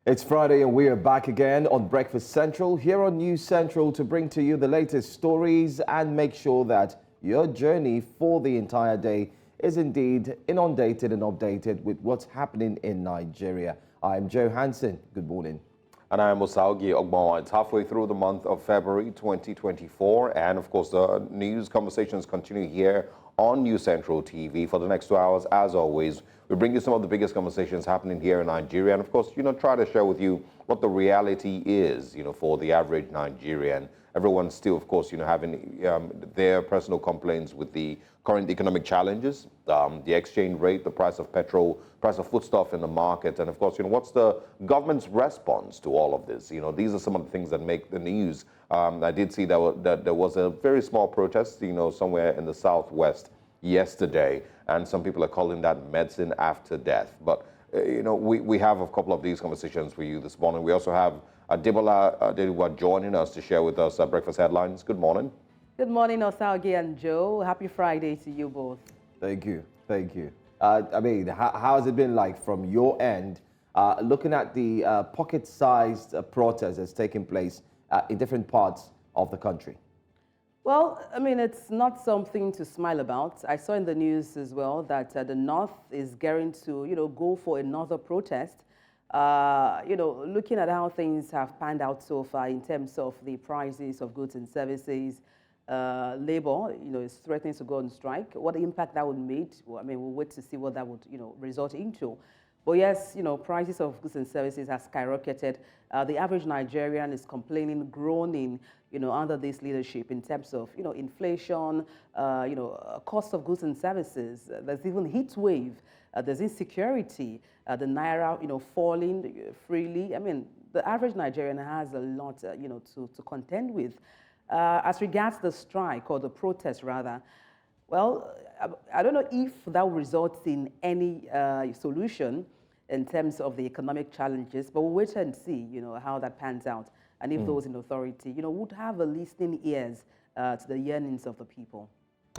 It's Friday and we are back again on Breakfast Central, here on News Central to bring to you the latest stories and make sure that your journey for the entire day is indeed inundated and updated with what's happening in Nigeria. I'm Joe Hansen. Good morning. And I am Osarogie. It's halfway through the month of February 2024. And of course, the news conversations continue here on News Central TV for the next 2 hours. As always, we bring you some of the biggest conversations happening here in Nigeria. And of course, try to share with you what the reality is, for the average Nigerian. Everyone's still, of course, having their personal complaints with the current economic challenges, the exchange rate, the price of petrol, price of foodstuff in the market, and of course, what's the government's response to all of this? These are some of the things that make the news. I did see that there was a very small protest, somewhere in the southwest yesterday, and some people are calling that medicine after death. But we have a couple of these conversations for you this morning. We also have Adebola joining us to share with us breakfast headlines. Good morning. Good morning, Osarogie and Joe. Happy Friday to you both. Thank you. Thank you. How has it been like from your end, looking at the pocket-sized protest that's taking place in different parts of the country? Well, it's not something to smile about. I saw in the news as well that the North is gearing to, go for another protest. Looking at how things have panned out so far in terms of the prices of goods and services, labor, is threatening to go on strike. What impact that would make? Well, we'll wait to see what that would, result into. But yes, prices of goods and services have skyrocketed. The average Nigerian is complaining, groaning, under this leadership in terms of, inflation, cost of goods and services. There's even heat wave. There's insecurity. The naira, falling freely. The average Nigerian has a lot, to contend with. As regards the strike or the protest, rather, well, I don't know if that will result in any solution in terms of the economic challenges, but we'll wait and see, how that pans out, and if those in authority, would have a listening ears to the yearnings of the people.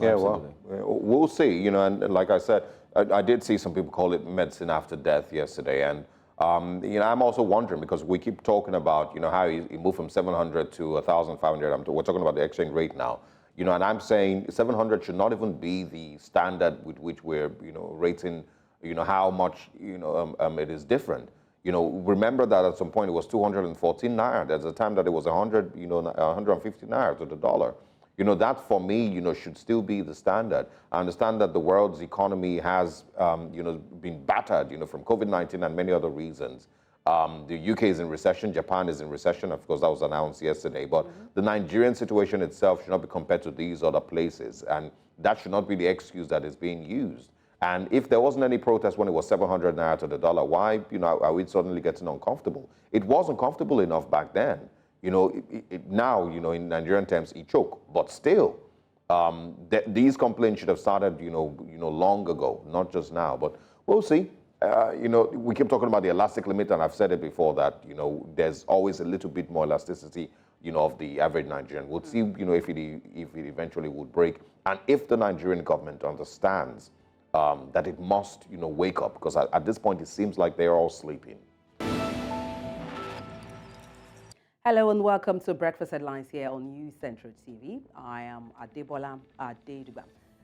Yeah, well, we'll see, and like I said, I did see some people call it medicine after death yesterday, and I'm also wondering, because we keep talking about, how he moved from 700 to 1,500. We're talking about the exchange rate now, and I'm saying 700 should not even be the standard with which we're, rating, how much, it is different. Remember that at some point it was 214 naira. There's a time that it was 150 naira to the dollar. That for me, should still be the standard. I understand that the world's economy has, been battered, from COVID-19 and many other reasons. The UK is in recession, Japan is in recession. Of course, that was announced yesterday. But the Nigerian situation itself should not be compared to these other places. And that should not be the excuse that is being used. And if there wasn't any protest when it was 700 naira to the dollar, why, are we suddenly getting uncomfortable? It wasn't comfortable enough back then. Now, in Nigerian terms, it choke. But still, these complaints should have started, long ago, not just now. But we'll see. We keep talking about the elastic limit, and I've said it before that, there's always a little bit more elasticity, of the average Nigerian. We'll see, if it eventually would break, and if the Nigerian government understands that it must, wake up, because at this point it seems like they're all sleeping. Hello and welcome to Breakfast Headlines here on News Central TV. I am Adebola Adeduba.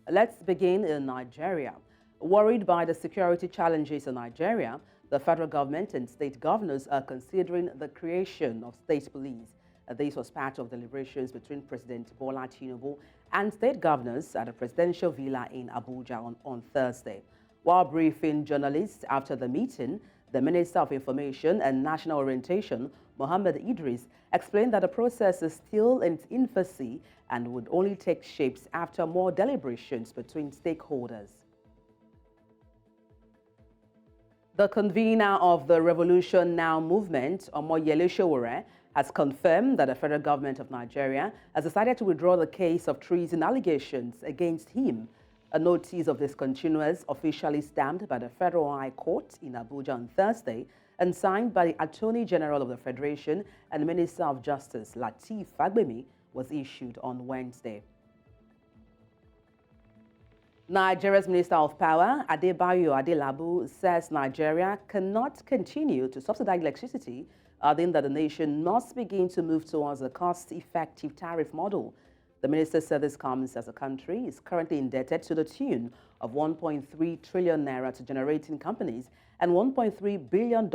Let's begin in Nigeria. Worried by the security challenges in Nigeria, the federal government and state governors are considering the creation of state police. This was part of deliberations between President Bola Tinubu and state governors at a presidential villa in Abuja on Thursday. While briefing journalists after the meeting, the Minister of Information and National Orientation, Mohammed Idris, explained that the process is still in its infancy and would only take shapes after more deliberations between stakeholders. The convener of the Revolution Now movement, Omoyele Sowore, has confirmed that the federal government of Nigeria has decided to withdraw the case of treason allegations against him. A notice of discontinuance officially stamped by the Federal High Court in Abuja on Thursday and signed by the Attorney General of the Federation and Minister of Justice, Lateef Fagbemi, was issued on Wednesday. Nigeria's Minister of Power, Adebayo Adelabu, says Nigeria cannot continue to subsidize electricity, adding that the nation must begin to move towards a cost-effective tariff model. The minister said this comes as the country is currently indebted to the tune of 1.3 trillion naira to generating companies and $1.3 billion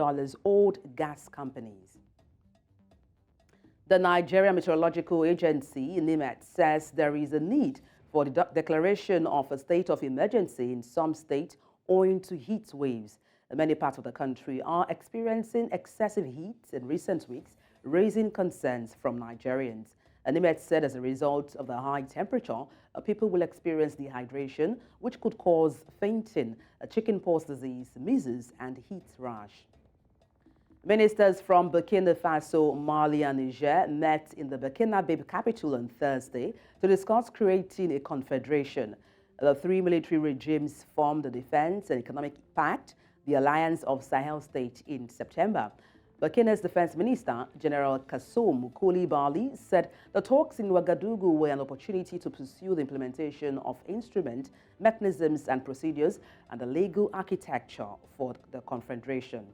owed gas companies. The Nigeria Meteorological Agency, NIMET, says there is a need for the declaration of a state of emergency in some states owing to heat waves. Many parts of the country are experiencing excessive heat in recent weeks, raising concerns from Nigerians. NIMET said as a result of the high temperature, people will experience dehydration, which could cause fainting, chickenpox disease, measles, and heat rash. Ministers from Burkina Faso, Mali, and Niger met in the Burkinabe capital on Thursday to discuss creating a confederation. The three military regimes formed the Defense and Economic Pact, the Alliance of Sahel States, in September. Burkina's Defense Minister, General Kassoum Koulibaly, said the talks in Ouagadougou were an opportunity to pursue the implementation of instruments, mechanisms, and procedures, and the legal architecture for the confederation.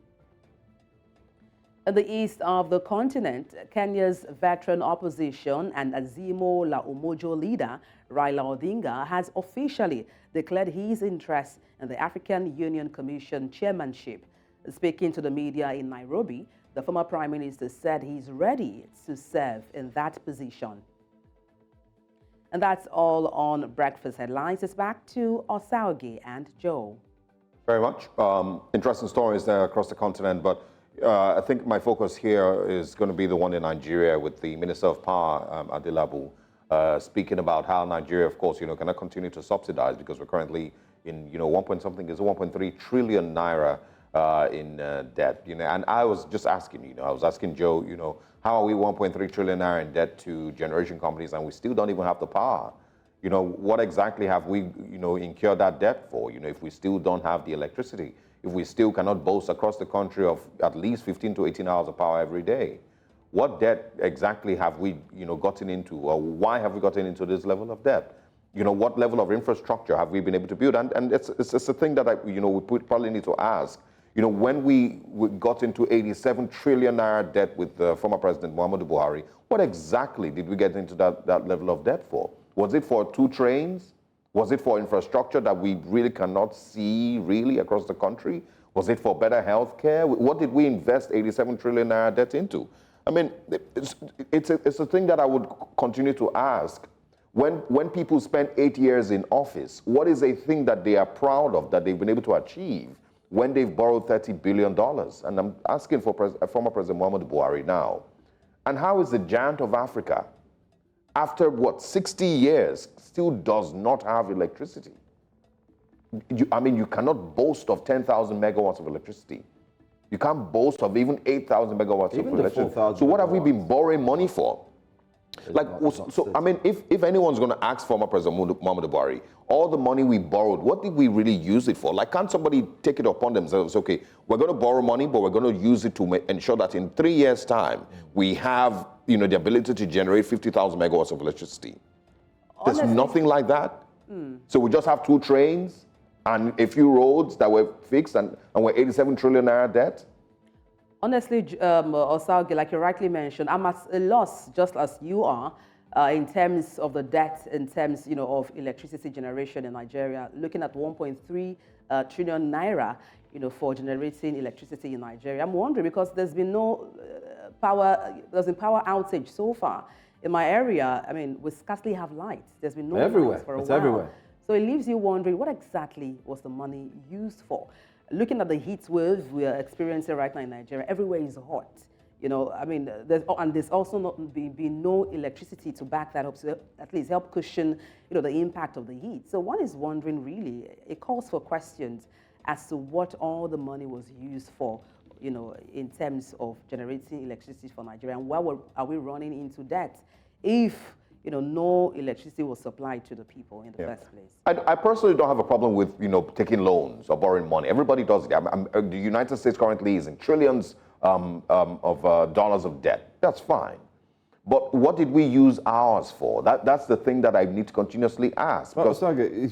In the east of the continent, Kenya's veteran opposition and Azimio la Umoja leader, Raila Odinga, has officially declared his interest in the African Union Commission chairmanship. Speaking to the media in Nairobi, the former prime minister said he's ready to serve in that position. And that's all on Breakfast Headlines. It's back to Osarogie and Joe. Very much. Interesting stories there across the continent, but I think my focus here is going to be the one in Nigeria with the Minister of Power, Adelabu, speaking about how Nigeria, of course, cannot continue to subsidize because we're currently in, 1.3 trillion naira in debt. And I was just asking, I was asking Joe, how are we 1.3 trillion naira in debt to generation companies and we still don't even have the power? What exactly have we, incurred that debt for, if we still don't have the electricity? If we still cannot boast across the country of at least 15 to 18 hours of power every day? What debt exactly have we, gotten into, or why have we gotten into this level of debt? What level of infrastructure have we been able to build? And it's a thing that, we probably need to ask. When we got into 87 trillion naira debt with former President Muhammadu Buhari, what exactly did we get into that level of debt for? Was it for 2 trains? Was it for infrastructure that we really cannot see really across the country? Was it for better health care? What did we invest 87 trillion naira debt into? I mean, it's a thing that I would continue to ask. When people spend 8 years in office, what is a thing that they are proud of that they've been able to achieve when they've borrowed $30 billion? And I'm asking for former President Muhammadu Buhari now. And how is the giant of Africa, after, 60 years, still does not have electricity? You cannot boast of 10,000 megawatts of electricity. You can't boast of even 8,000 megawatts of electricity. So what have we been borrowing money for? If anyone's going to ask former President Muhammadu Buhari, all the money we borrowed, what did we really use it for? Can't somebody take it upon themselves? Okay, we're going to borrow money, but we're going to use it to ensure that in 3 years' time, we have, the ability to generate 50,000 megawatts of electricity. There's nothing like that. So we just have 2 trains and a few roads that were fixed and we're 87 trillion naira debt. Honestly, Osarogie, like you rightly mentioned, I'm at a loss, just as you are, in terms of the debt, in terms, of electricity generation in Nigeria, looking at 1.3 trillion naira, for generating electricity in Nigeria. I'm wondering because there's been no power outage so far. In my area, we scarcely have lights. There's been no lights for a while. It's everywhere. So it leaves you wondering, what exactly was the money used for? Looking at the heat wave we are experiencing right now in Nigeria, everywhere is hot. There's also not been no electricity to back that up, to at least help cushion, the impact of the heat. So one is wondering, really, it calls for questions as to what all the money was used for, in terms of generating electricity for Nigeria, and why are we running into debt if no electricity was supplied to the people in the first place? I personally don't have a problem with, taking loans or borrowing money. Everybody does it. The United States currently is in trillions of dollars of debt. That's fine. But what did we use ours for? That's the thing that I need to continuously ask. Well, Because Osarogie,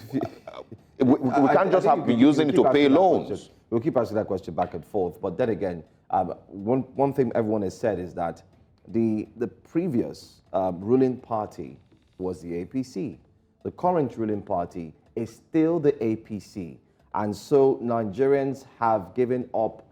we can't just have be using it to pay loans. We'll keep asking that question back and forth. But then again, one thing everyone has said is that the previous ruling party was the APC. The current ruling party is still the APC. And so Nigerians have given up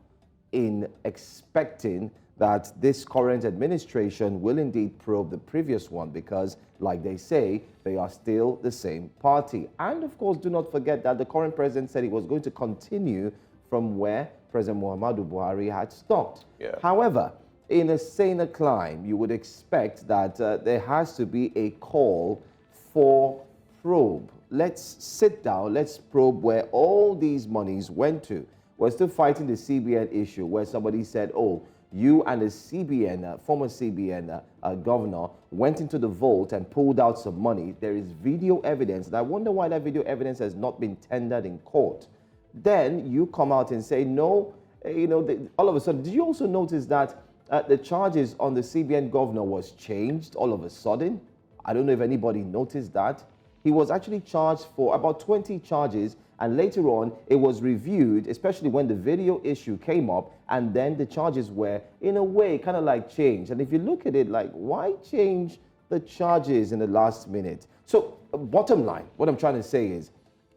in expecting that this current administration will indeed probe the previous one because, like they say, they are still the same party. And of course, do not forget that the current president said he was going to continue from where President Muhammadu Buhari had stopped. Yeah. However, in a saner climb, you would expect that there has to be a call for probe. Let's sit down, let's probe where all these monies went to. We're still fighting the CBN issue where somebody said, oh, you and the CBN, former CBN governor went into the vault and pulled out some money. There is video evidence, and I wonder why that video evidence has not been tendered in court. Then you come out and say, no, all of a sudden, did you also notice that the charges on the CBN governor was changed all of a sudden? I don't know if anybody noticed that. He was actually charged for about 20 charges, and later on, it was reviewed, especially when the video issue came up, and then the charges were, in a way, kind of like changed. And if you look at it, like, why change the charges in the last minute? So, bottom line, what I'm trying to say is,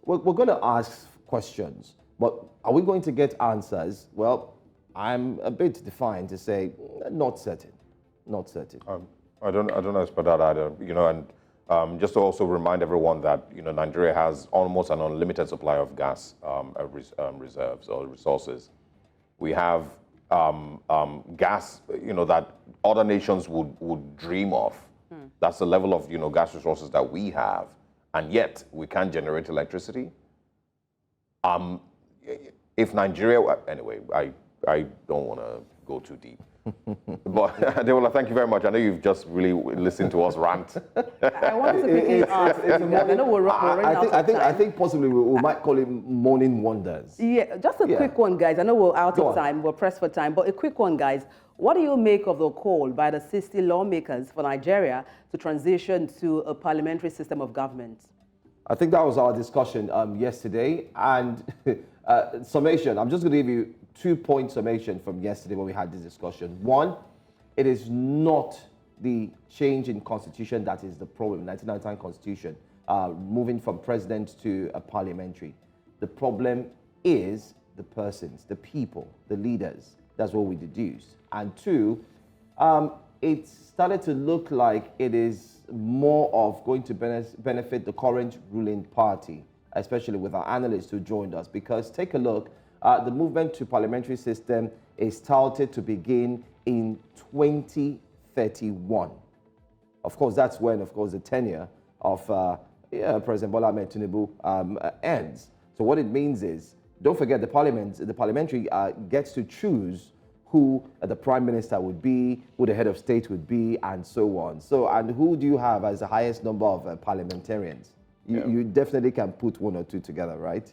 we're going to ask questions, but are we going to get answers? Well, I'm a bit defiant to say, not certain, not certain. I don't know about that either, and just to also remind everyone that, Nigeria has almost an unlimited supply of gas reserves or resources. We have gas, that other nations would dream of. That's the level of, gas resources that we have, and yet we can't generate electricity. If Nigeria, anyway, I don't want to go too deep. But Adeola, thank you very much. I know you've just really listened to us rant. I wanted to quickly ask. I know we're running out of time. I think possibly we might call it morning wonders. Yeah, just a quick one, guys. I know we're out of time. We're pressed for time. But a quick one, guys. What do you make of the call by the 60 lawmakers for Nigeria to transition to a parliamentary system of government? I think that was our discussion yesterday. And summation, I'm just going to give you 2-point summation from yesterday when we had this discussion. One, it is not the change in constitution that is the problem, 1999 constitution, moving from president to a parliamentary. The problem is the persons, the people, the leaders. That's what we deduced. And two, it started to look like it is more of going to benefit the current ruling party, especially with our analysts who joined us. Because take a look, the movement to parliamentary system is touted to begin in 2031. Of course, that's when, the tenure of President Bola Ahmed Tinubu ends. So what it means is, don't forget the parliamentary gets to choose who the prime minister would be, who the head of state would be, and so on. So, and who do you have as the highest number of parliamentarians? You definitely can put one or two together, right?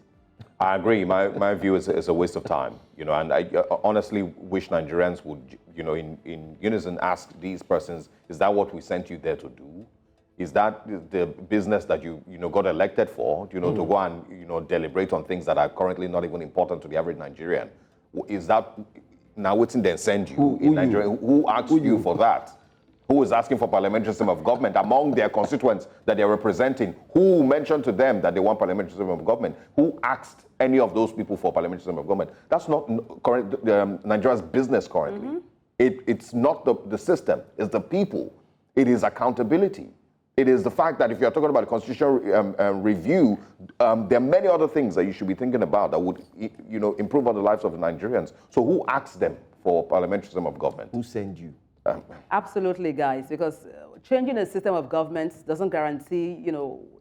I agree. My view is a waste of time, and I honestly wish Nigerians would, in unison ask these persons, is that what we sent you there to do? Is that the business that you got elected for, to go and, deliberate on things that are currently not even important to the average Nigerian? Is that now what's in then send you in Nigeria? Who asked you for that? Who is asking for parliamentary system of government among their constituents that they're representing? Who mentioned to them that they want parliamentary system of government? Who asked any of those people for parliamentary system of government? That's not Nigeria's business currently. It's not the system, it's the people. It is accountability. It is the fact that if you're talking about a constitutional review, there are many other things that you should be thinking about that would improve on the lives of the Nigerians. So who asked them for parliamentary system of government? Who sent you? Absolutely, guys, because changing a system of government doesn't guarantee,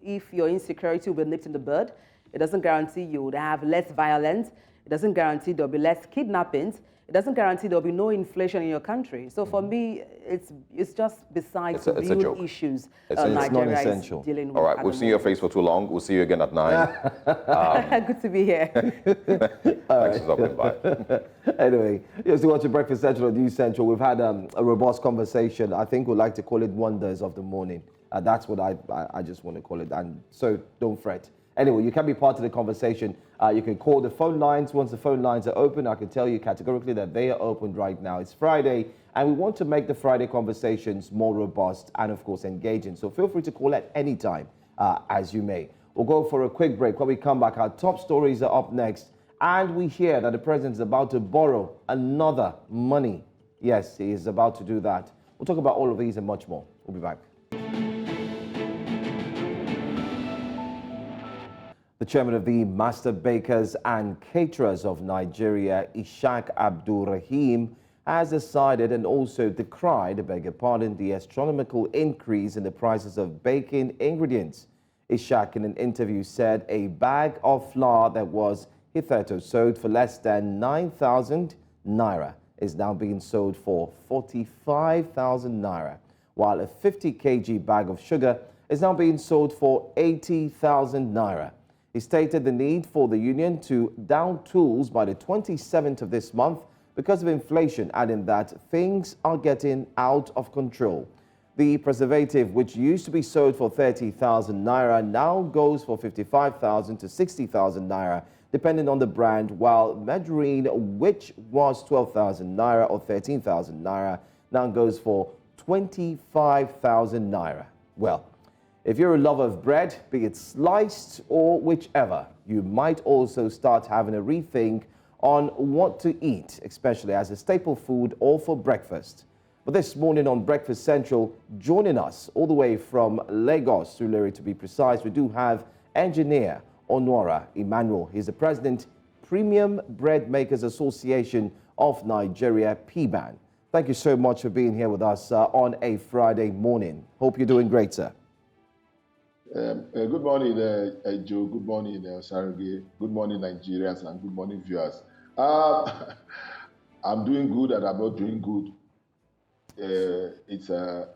if your insecurity will be nipped in the bud. It doesn't guarantee you would have less violence. It doesn't guarantee there'll be less kidnappings. it doesn't guarantee there'll be no inflation in your country. So for me, it's just besides the It's a real joke. issues It's Nigeria is non-essential. dealing with. All right, we've seen your face for too long. We'll see you again at 9. Good to be here. Thanks for stopping by. Anyway, you're still watching Breakfast Central on News Central. We've had a robust conversation. I think we'd like to call it Wonders of the Morning. That's what I just want to call it. And so don't fret. Anyway, you can be part of the conversation. You can call the phone lines. Once the phone lines are open, I can tell you categorically that they are open right now. It's Friday, and we want to make the Friday conversations more robust and, of course, engaging. So feel free to call at any time, as you may. We'll go for a quick break. When we come back, our top stories are up next. And we hear that the president is about to borrow another money. Yes, he is about to do that. We'll talk about all of these and much more. We'll be back. The chairman of the Master Bakers and Caterers of Nigeria, Ishaq Abdul Rahim, has decided and also decried, the astronomical increase in the prices of baking ingredients. Ishaq, in an interview, said a bag of flour that was hitherto sold for less than 9,000 naira is now being sold for 45,000 naira, while a 50 kg bag of sugar is now being sold for 80,000 naira. He stated the need for the union to down tools by the 27th of this month because of inflation, adding that things are getting out of control. The preservative, which used to be sold for 30,000 naira, now goes for 55,000 to 60,000 naira, depending on the brand, while margarine, which was 12,000 naira or 13,000 naira, now goes for 25,000 naira. Well, if you're a lover of bread, be it sliced or whichever, you might also start having a rethink on what to eat, especially as a staple food or for breakfast. But this morning on Breakfast Central, joining us all the way from Lagos, Surulere to be precise, we do have engineer Onwara Emmanuel. He's the president, Premium Bread Makers Association of Nigeria, PBAN. Thank you so much for being here with us on a Friday morning. Hope you're doing great, sir. Good morning, Joe. Good morning, Osarogie. Good morning, Nigerians, and good morning, viewers. I'm doing good, and I'm not doing good. It's a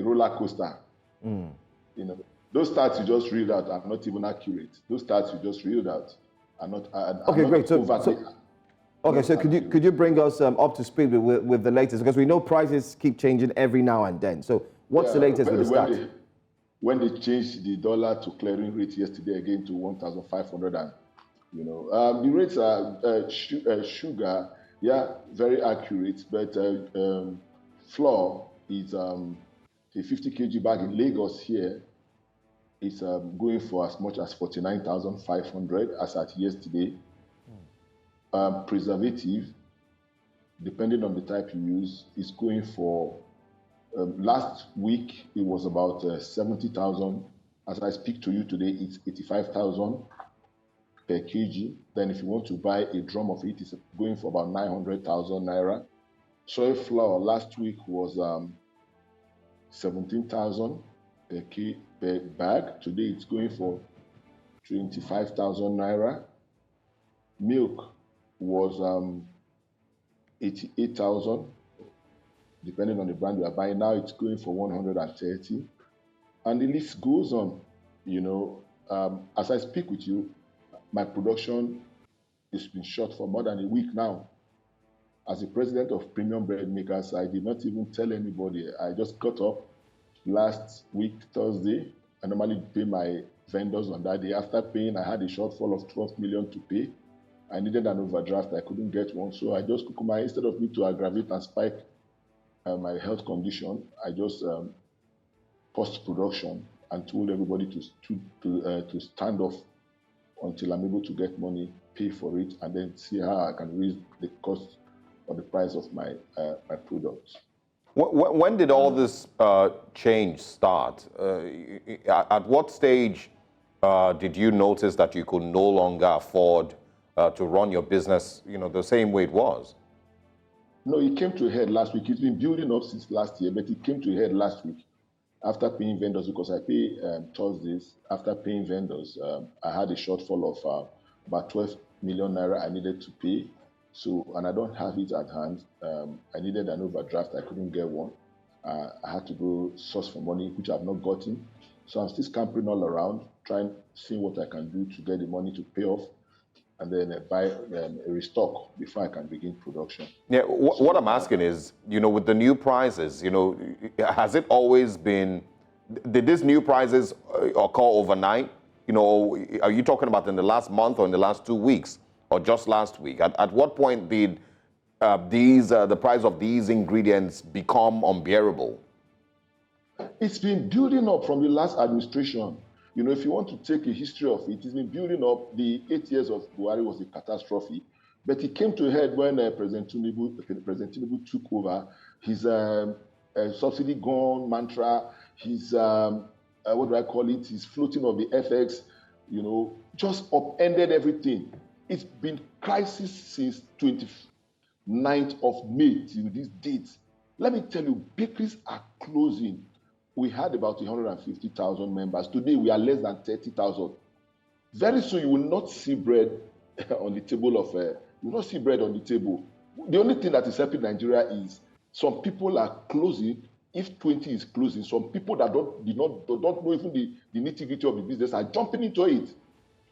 roller coaster. You know, those stats you just read out are not even accurate. Those stats you just read out are not. Okay, great. So could you bring us up to speed with the latest, because we know prices keep changing every now and then. So what's the latest with the stats? When they changed the dollar to clearing rate yesterday again to 1,500, and the rates are sugar, yeah, very accurate, but flour is a 50 kg bag in Lagos here is going for as much as 49,500 as at yesterday. Preservative, depending on the type you use, is going for last week it was about 70,000. As I speak to you today, it's 85,000 per kg. Then if you want to buy a drum of it, it's going for about 900,000 naira. Soy flour last week was 17,000 per bag. Today it's going for 25,000 naira. Milk was 88,000. Depending on the brand you are buying now, it's going for 130. And the list goes on. As I speak with you, my production has been shut for more than a week now. As the president of Premium Bread Makers, I did not even tell anybody. I just got up last week, Thursday. I normally pay my vendors on that day. After paying, I had a shortfall of 12 million to pay. I needed an overdraft. I couldn't get one. So I just, instead of me to aggravate and spike my health condition, I just paused production and told everybody to stand off until I'm able to get money, pay for it, and then see how I can raise the cost or the price of my products. When did all this change start? At what stage did you notice that you could no longer afford to run your business, the same way it was? No, it came to a head last week. It's been building up since last year, but it came to a head last week after paying vendors, because I pay Thursdays. After paying vendors, I had a shortfall of about 12 million naira I needed to pay. So, and I don't have it at hand. I needed an overdraft. I couldn't get one. I had to go source for money, which I've not gotten. So I'm still scampering all around, trying, seeing what I can do to get the money to pay off, and then buy a restock before I can begin production. Yeah, what I'm asking is, with the new prices, has it always been, did these new prices occur overnight? Are you talking about in the last month or in the last 2 weeks or just last week? At what point did the price of these ingredients become unbearable? It's been building up from the last administration. If you want to take a history of it, it's been building up. The 8 years of Buhari was a catastrophe, but it came to a head when President Tinubu took over. His subsidy gone mantra, his, what do I call it, his floating of the FX, just upended everything. It's been crisis since 29th of May till this date. Let me tell you, bakeries are closing. We had about 150,000 members. Today, we are less than 30,000. Very soon, you will not see bread on the table you will not see bread on the table. The only thing that is helping Nigeria is some people are closing. If 20 is closing, some people that don't know even the nitty-gritty of the business are jumping into it.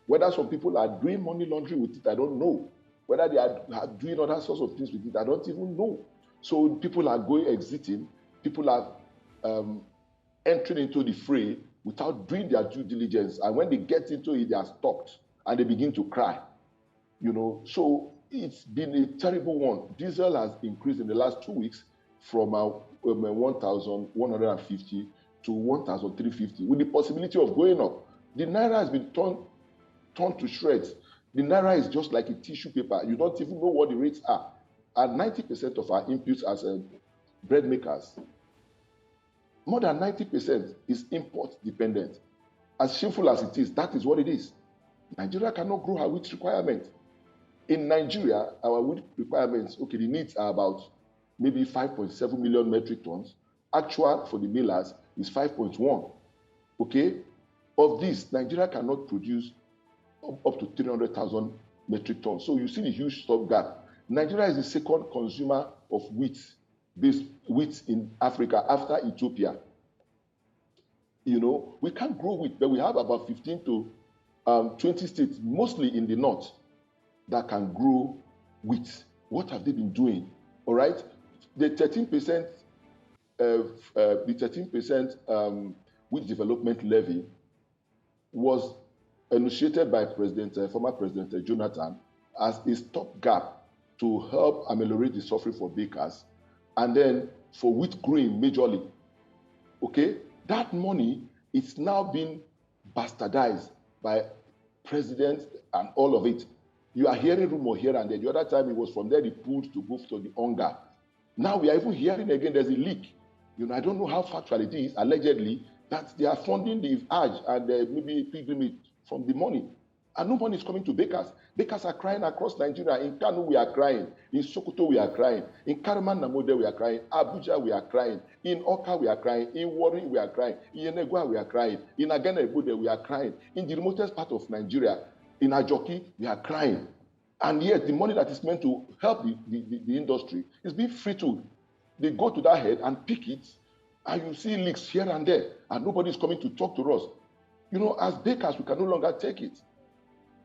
Whether some people are doing money laundering with it, I don't know. Whether they are doing other sorts of things with it, I don't even know. So people are exiting. People are entering into the fray without doing their due diligence. And when they get into it, they are stopped and they begin to cry. So it's been a terrible one. Diesel has increased in the last 2 weeks from 1,150 to 1,350 with the possibility of going up. The Naira has been torn to shreds. The Naira is just like a tissue paper. You don't even know what the rates are. And 90% of our inputs as bread makers, more than 90% is import dependent. As shameful as it is, that is what it is. Nigeria cannot grow her wheat requirement. In Nigeria, our wheat requirements, the needs are about maybe 5.7 million metric tons. Actual for the millers is 5.1. Of this, Nigeria cannot produce up to 300,000 metric tons. So you see the huge stock gap. Nigeria is the second consumer of wheat in Africa after Ethiopia. We can't grow wheat, but we have about 15 to 20 states, mostly in the north, that can grow wheat. What have they been doing? All right, the 13% wheat development levy was initiated by former President Jonathan as a stopgap to help ameliorate the suffering for bakers, and then for wheat growing majorly. That money is now being bastardized by presidents and all of it. You are hearing rumor here and there. The other time it was from there they pulled to go to the hunger. Now we are even hearing again there's a leak. I don't know how factual it is, allegedly, that they are funding the Hajj and maybe pilgrimage from the money. And no money is coming to bakers. Bakers are crying across Nigeria. In Kano, we are crying. In Sokoto, we are crying. In Karaman Namode, we are crying. Abuja, we are crying. In Oka, we are crying. In Warri, we are crying. In Yenegua, we are crying. In Agana Ebode, we are crying. In the remotest part of Nigeria, in Ajoki, we are crying. And yet, the money that is meant to help the industry is being free-tooled. They go to that head and pick it, and you see leaks here and there, and nobody is coming to talk to us. As bakers, we can no longer take it.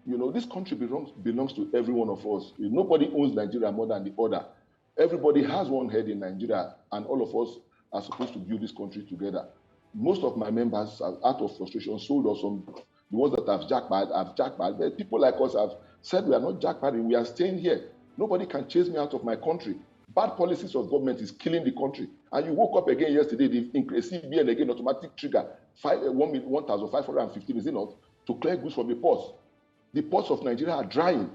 This country belongs to every one of us. Nobody owns Nigeria more than the other. Everybody has one head in Nigeria, and all of us are supposed to build this country together. Most of my members, out of frustration, sold us some. The ones that have jackpot. But people like us have said we are not jackpotting, we are staying here. Nobody can chase me out of my country. Bad policies of government is killing the country. And you woke up again yesterday, they've increased CBN again, automatic trigger, 1,515, is it not, to clear goods from the ports. The ports of Nigeria are drying.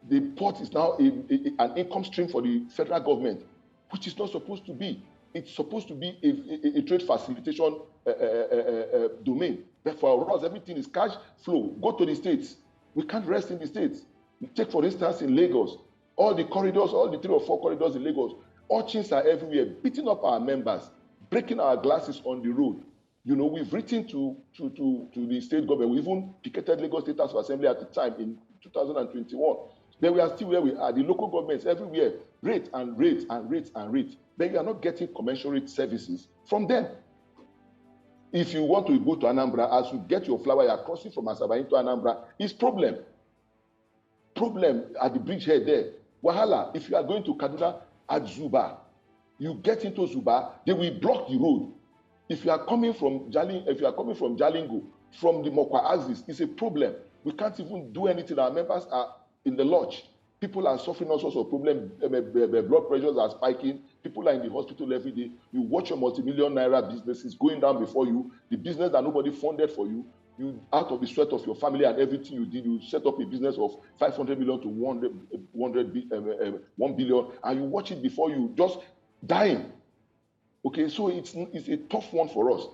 The port is now an income stream for the federal government, which is not supposed to be. It's supposed to be a trade facilitation domain. But for us, everything is cash flow. Go to the states. We can't rest in the states. Take, for instance, in Lagos, all the corridors, all the 3 or 4 corridors in Lagos, urchins are everywhere, beating up our members, breaking our glasses on the road. We've written to the state government. We even picketed Lagos State House of Assembly at the time in 2021. Then we are still where we are. The local governments everywhere, rate and rate and rate and rate. Then you are not getting commensurate services from them. If you want to go to Anambra, as you get your flower, you are crossing from Asaba into Anambra, it's problem. Problem at the bridgehead there. Wahala, if you are going to Kaduna at Zuba, you get into Zuba, they will block the road. If you are coming from Jalingo, from the Mokwa axis, it's a problem. We can't even do anything. Our members are in the lodge. People are suffering all sorts of problems. Blood pressures are spiking. People are in the hospital every day. You watch your multi-million naira businesses going down before you. The business that nobody funded for you. You, out of the sweat of your family and everything you did, you set up a business of 500 million to 1 billion, and you watch it before you, just dying. Okay, so it's a tough one for us.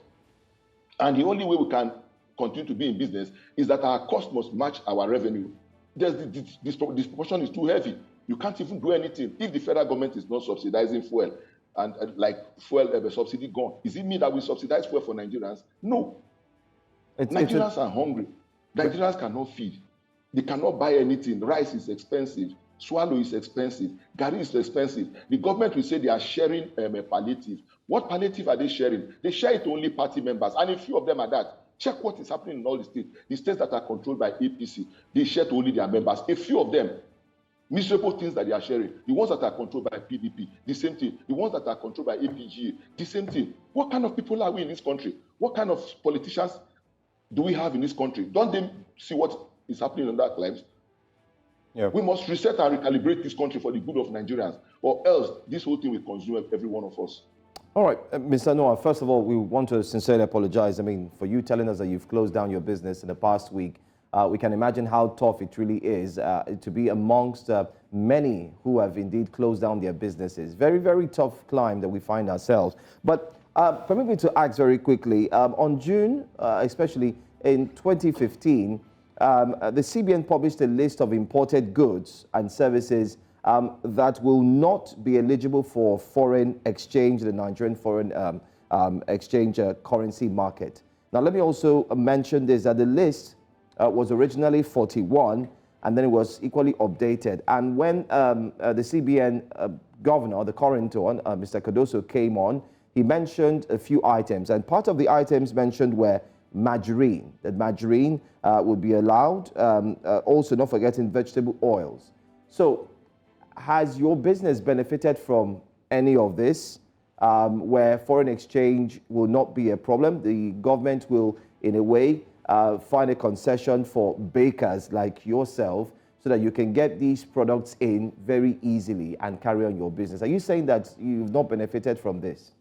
And the only way we can continue to be in business is that our cost must match our revenue. This disproportion is too heavy. You can't even do anything if the federal government is not subsidizing fuel and like fuel subsidy gone. Does it mean that we subsidize fuel for Nigerians? No. Nigerians are hungry. Nigerians cannot feed. They cannot buy anything. Rice is expensive. Swallow is expensive. Garri is expensive. The government will say they are sharing palliative. What palliative are they sharing? They share it to only party members, and a few of them are that. Check what is happening in all the states. The states that are controlled by APC, they share to only their members. A few of them, miserable things that they are sharing. The ones that are controlled by PDP, the same thing. The ones that are controlled by APGA, the same thing. What kind of people are we in this country? What kind of politicians do we have in this country? Don't they see what is happening in their lives? Yeah. We must reset and recalibrate this country for the good of Nigerians, or else this whole thing will consume every one of us. All right, Mr. Noah, first of all, we want to sincerely apologize. I mean, for you telling us that you've closed down your business in the past week. We can imagine how tough it really is to be amongst many who have indeed closed down their businesses. Very, very tough climb that we find ourselves. But permit me to ask very quickly, on June, especially in 2015, the CBN published a list of imported goods and services that will not be eligible for foreign exchange, the Nigerian foreign exchange currency market. Now, let me also mention this, that the list was originally 41, and then it was equally updated. And when the CBN governor, the current one, Mr. Cardoso, came on, he mentioned a few items. And part of the items mentioned were margarine, that margarine would be allowed. Also, not forgetting vegetable oils. So, has your business benefited from any of this, where foreign exchange will not be a problem? The government will, in a way, find a concession for bakers like yourself so that you can get these products in very easily and carry on your business. Are you saying that you've not benefited from this?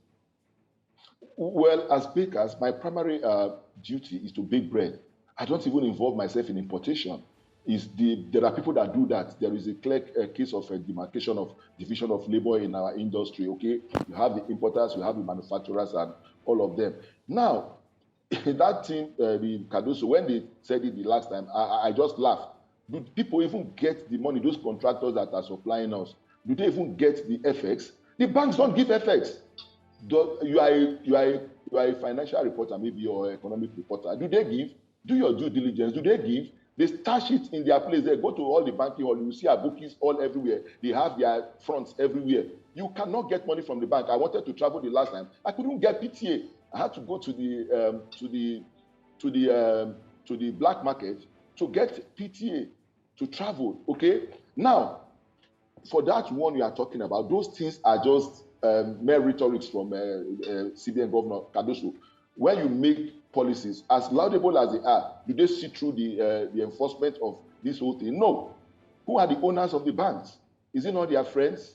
Well, as bakers, my primary duty is to bake bread. I don't even involve myself in importation. There are people that do that. There is a clear case of a demarcation of division of labor in our industry, okay? You have the importers, you have the manufacturers, and all of them. Now, that thing, the Cardoso, when they said it the last time, I just laughed. Do people even get the money, those contractors that are supplying us? Do they even get the FX? The banks don't give FX. You are a financial reporter, maybe, or economic reporter. Do they give? Do your due diligence. Do they give? They stash it in their place. They go to all the banking hall. You see our bookies all everywhere. They have their fronts everywhere. You cannot get money from the bank. I wanted to travel the last time. I couldn't get PTA. I had to go to the black market to get PTA to travel. Okay. Now, for that one you are talking about, those things are just mere rhetorics from CBN Governor Cardoso. When you make policies, as laudable as they are, do they see through the enforcement of this whole thing? No. Who are the owners of the banks? Is it not their friends?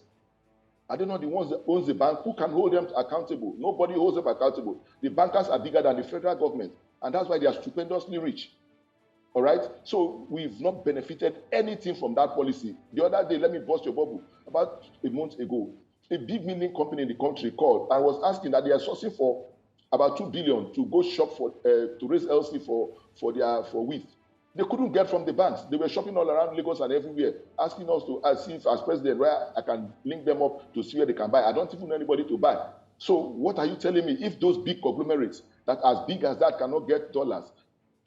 Are they not the ones that own the bank? Who can hold them accountable? Nobody holds them accountable. The bankers are bigger than the federal government, and that's why they are stupendously rich. All right? So we've not benefited anything from that policy. The other day, let me burst your bubble. About a month ago, a big milling company in the country called and was asking that they are sourcing for about 2 billion to go shop for to raise LC for wheat. They couldn't get from the banks. They were shopping all around Lagos and everywhere, asking us to see if, as president, where I can link them up to see where they can buy. I don't even know anybody to buy. So what are you telling me? If those big conglomerates that as big as that cannot get dollars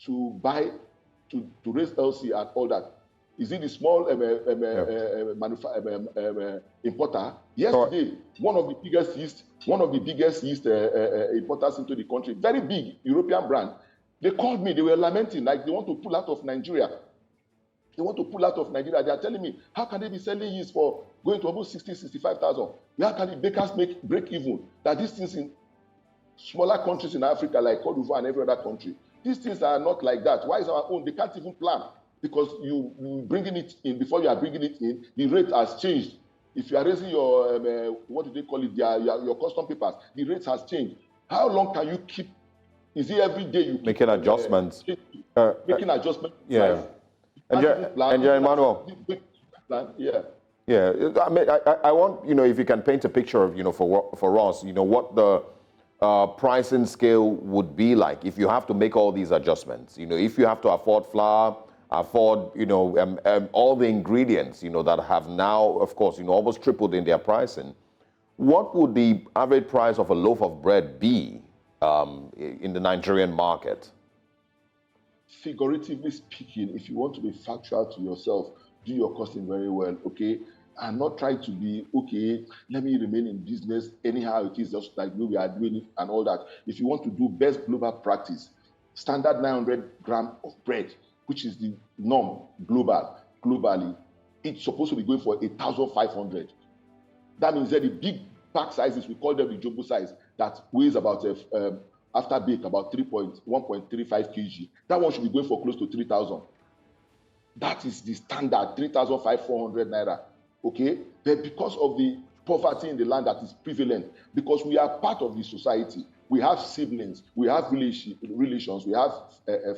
to buy, to raise LC and all that, Is it the small importer? Yesterday, one of the biggest yeast importers into the country, very big European brand, they called me. They were lamenting like they want to pull out of Nigeria. They want to pull out of Nigeria. They are telling me, how can they be selling yeast for going to almost 60, 65,000? How can the bakers break even? That these things in smaller countries in Africa, like Cote d'Ivoire and every other country, these things are not like that. Why is our own? They can't even plan, because you bringing it in, before you are bringing it in, the rate has changed. If you are raising your, what do they call it, your custom papers, the rate has changed. How long can you keep? Is it every day you keep making adjustments? Making adjustments. Yeah. And Emmanuel. Yeah. Yeah. I mean, I want, if you can paint a picture of, for us, what the pricing scale would be like if you have to make all these adjustments. If you have to afford flour, afford, all the ingredients, that have now, of course, almost tripled in their pricing. What would the average price of a loaf of bread be in the Nigerian market? Figuratively speaking, if you want to be factual to yourself, do your costing very well, okay? And not try to be, okay, let me remain in business anyhow it is, just like we are doing it and all that. If you want to do best global practice, standard 900 grams of bread, which is the norm globally, it's supposed to be going for 1,500. That means that the big pack sizes, we call them the jumbo size, that weighs about after bake about 1.35 kg. That one should be going for close to 3,000. That is the standard, 3,500 naira. Okay, but because of the poverty in the land that is prevalent, because we are part of the society, we have siblings, we have relations, we have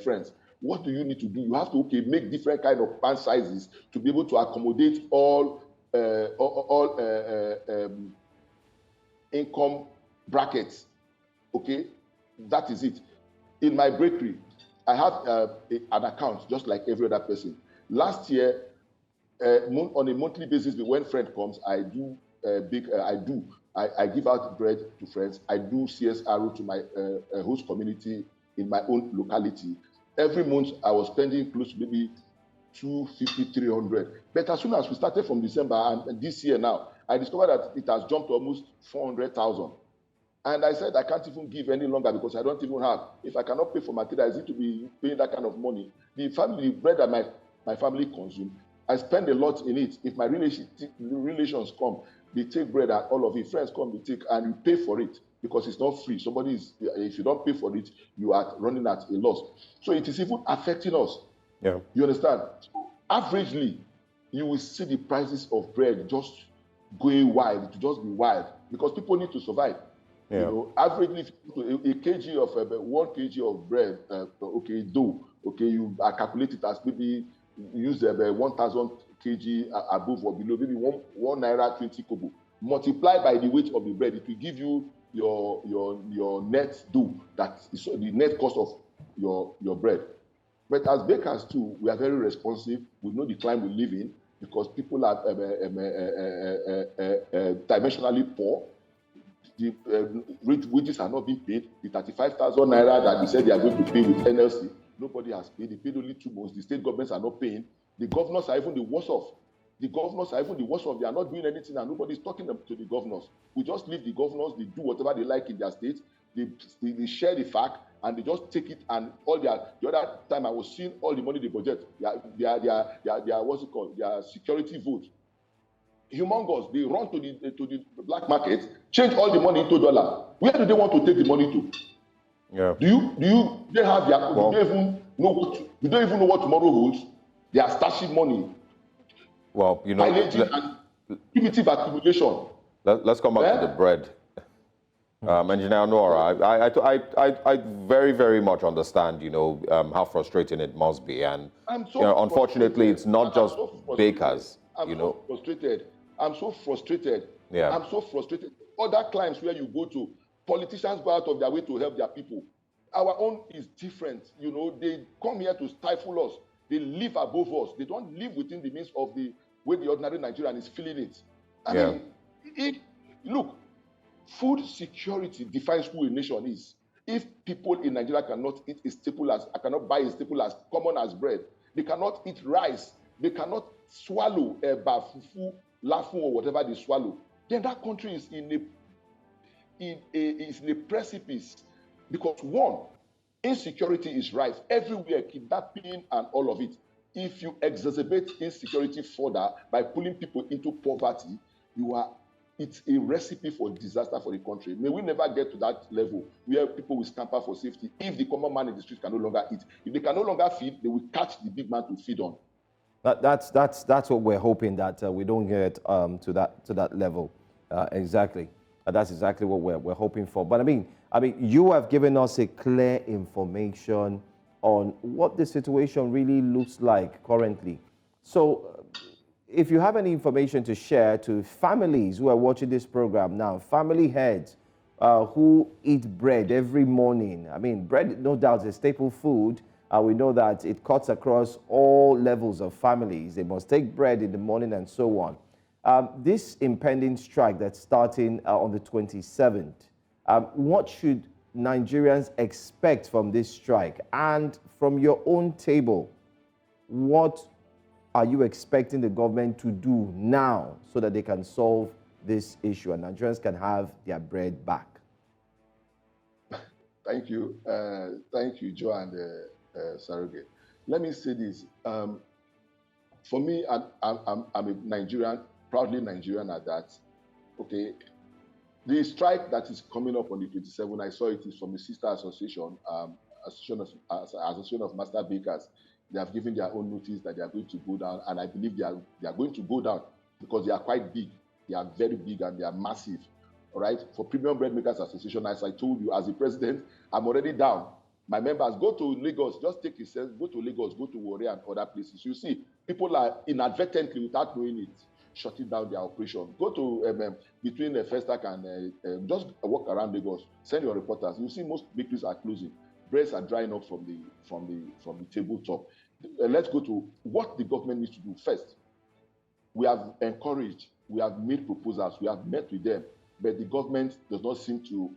friends. What do you need to do? You have to make different kind of pan sizes to be able to accommodate all income brackets. Okay, that is it. In my bakery, I have an account just like every other person. Last year, on a monthly basis, when friend comes, I do I give out bread to friends. I do CSR to my host community in my own locality. Every month, I was spending close to maybe 250, 300. But as soon as we started from December and this year now, I discovered that it has jumped to almost 400,000. And I said, I can't even give any longer because I don't even have. If I cannot pay for materials, I need to be paying that kind of money. The bread that my family consume, I spend a lot in it. If my relations come, they take bread and all of it. Friends come, they take, and you pay for it because it's not free. If you don't pay for it, you are running at a loss. So it is even affecting us. Yeah. You understand? So averagely, you will see the prices of bread just going wild. It will just be wild because people need to survive. Yeah. Averagely, a kg of 1 kg of bread, dough. Okay, you calculate it as maybe use 1,000 kg above or below, maybe 1 naira 20 kobo. Multiply by the weight of the bread, it will give you your net dough. That is the net cost of your bread. But as bakers too, we are very responsive. We know the climate we live in because people are dimensionally poor. The wages are not being paid. The 35,000 naira that they said they are going to pay with NLC, nobody has paid. They paid only 2 months. The state governments are not paying. The governors are even the worst off. They are not doing anything, and nobody is talking to the governors. We just leave the governors. They do whatever they like in their states. They share the fact, and they just take it. And the other time I was seeing all the money they budget. Their what's it called? Their security vote. Humongous. They run to the black market, change all the money into dollar. Where do they want to take the money to? Yeah. Do they have their? Well, do they even know what tomorrow holds? They are stashing money. Well, and primitive accumulation. Let's come back to the bread. Engineer Nora, I very, very much understand, how frustrating it must be, and unfortunately, it's not just bakers. I'm so frustrated. Yeah. I'm so frustrated. Other clients where you go to, politicians go out of their way to help their people. Our own is different. They come here to stifle us. They live above us. They don't live within the means of the way the ordinary Nigerian is feeling it. I mean, look, food security defines who a nation is. If people in Nigeria cannot eat a staple cannot buy a staple as common as bread, they cannot eat rice. they cannot swallow eba, fufu, lafun, or whatever they swallow, then that country is in a precipice. Because one, insecurity is rife everywhere, kidnapping and all of it. If you exacerbate insecurity further by pulling people into poverty, it's a recipe for disaster for the country. May we never get to that level where people will scamper for safety if the common man in the street can no longer eat. If they can no longer feed, they will catch the big man to feed on. That's what we're hoping, that we don't get to that level. Exactly. That's exactly what we're hoping for. But I mean, you have given us a clear information on what the situation really looks like currently. So, if you have any information to share to families who are watching this program now, family heads who eat bread every morning. I mean, bread, no doubt, is a staple food. We know that it cuts across all levels of families. They must take bread in the morning and so on. This impending strike that's starting on the 27th, what should Nigerians expect from this strike? And from your own table, what are you expecting the government to do now so that they can solve this issue and Nigerians can have their bread back? Thank you, Joe and Osarogie. Let me say this. For me, I'm a Nigerian, proudly Nigerian at that. Okay, the strike that is coming up on the 27th, I saw it is from the sister association, Association of Master Bakers. They have given their own notice that they are going to go down, and I believe they are going to go down because they are quite big. They are very big and they are massive. All right. For Premium Bread Makers Association, as I told you, as the president, I'm already down. My members, go to Lagos, just take a sense, go to Lagos, go to Warri and other places. You see, people are inadvertently, without knowing it, shutting down their operation. Go to between Festac and just walk around Lagos. Send your reporters. You see, most bakeries are closing. Breads are drying up from the tabletop. Let's go to what the government needs to do first. We have encouraged, we have made proposals, we have met with them, but the government does not seem to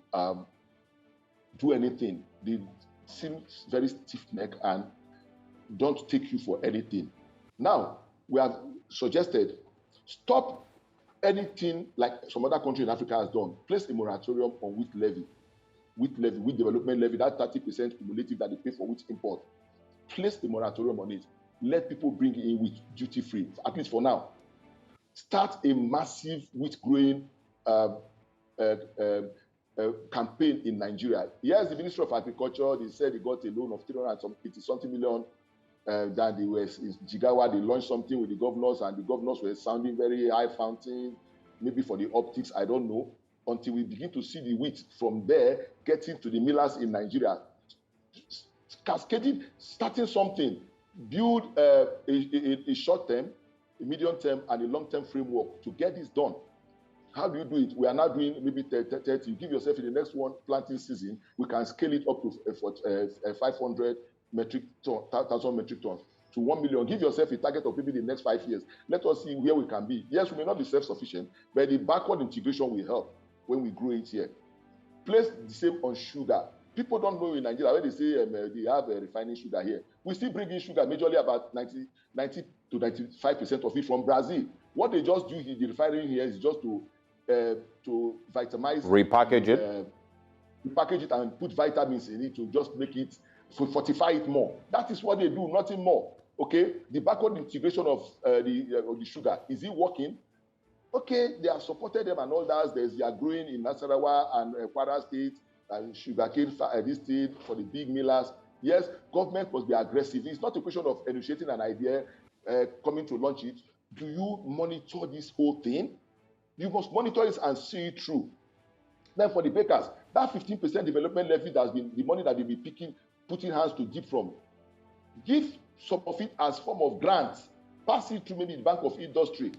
do anything. They seem very stiff-necked and don't take you for anything. Now, we have suggested, stop anything like some other country in Africa has done. Place a moratorium on wheat levy, wheat development levy, that 30% cumulative that they pay for wheat import. Place the moratorium on it. Let people bring in wheat duty-free, at least for now. Start a massive wheat growing campaign in Nigeria. Here's the Ministry of Agriculture. They said they got a loan of 380-something million. That they were in Jigawa. They launched something with the governors, and the governors were sounding very high fountain, maybe for the optics, I don't know, until we begin to see the wheat from there getting to the millers in Nigeria. Cascading, starting something, build a short-term, a medium-term, and a long-term framework to get this done. How do you do it? We are now doing maybe 30. You give yourself in the next one planting season, we can scale it up to 500 metric ton, 1,000 metric tons to 1 million. Give yourself a target of maybe the next 5 years. Let us see where we can be. Yes, we may not be self-sufficient, but the backward integration will help when we grow it here. Place the same on sugar. People don't know in Nigeria when they say they have refining sugar here. We still bring in sugar majorly about 90 to 95% of it from Brazil. What they just do in the refining here is just to vitamize, repackage it, and put vitamins in it to just make it, to fortify it more. That is what they do, nothing more. Okay, the backward integration of the sugar, is it working? Okay, they have supported them and all that. They are growing in Nasarawa and Kwara State and sugarcane this thing for the big millers. Yes, government must be aggressive. It's not a question of initiating an idea, coming to launch it. Do you monitor this whole thing? You must monitor it and see it through. Then for the bakers, that 15% development levy that's been the money that they'll be putting hands to deep from, give some of it as form of grants, pass it through maybe the Bank of Industry.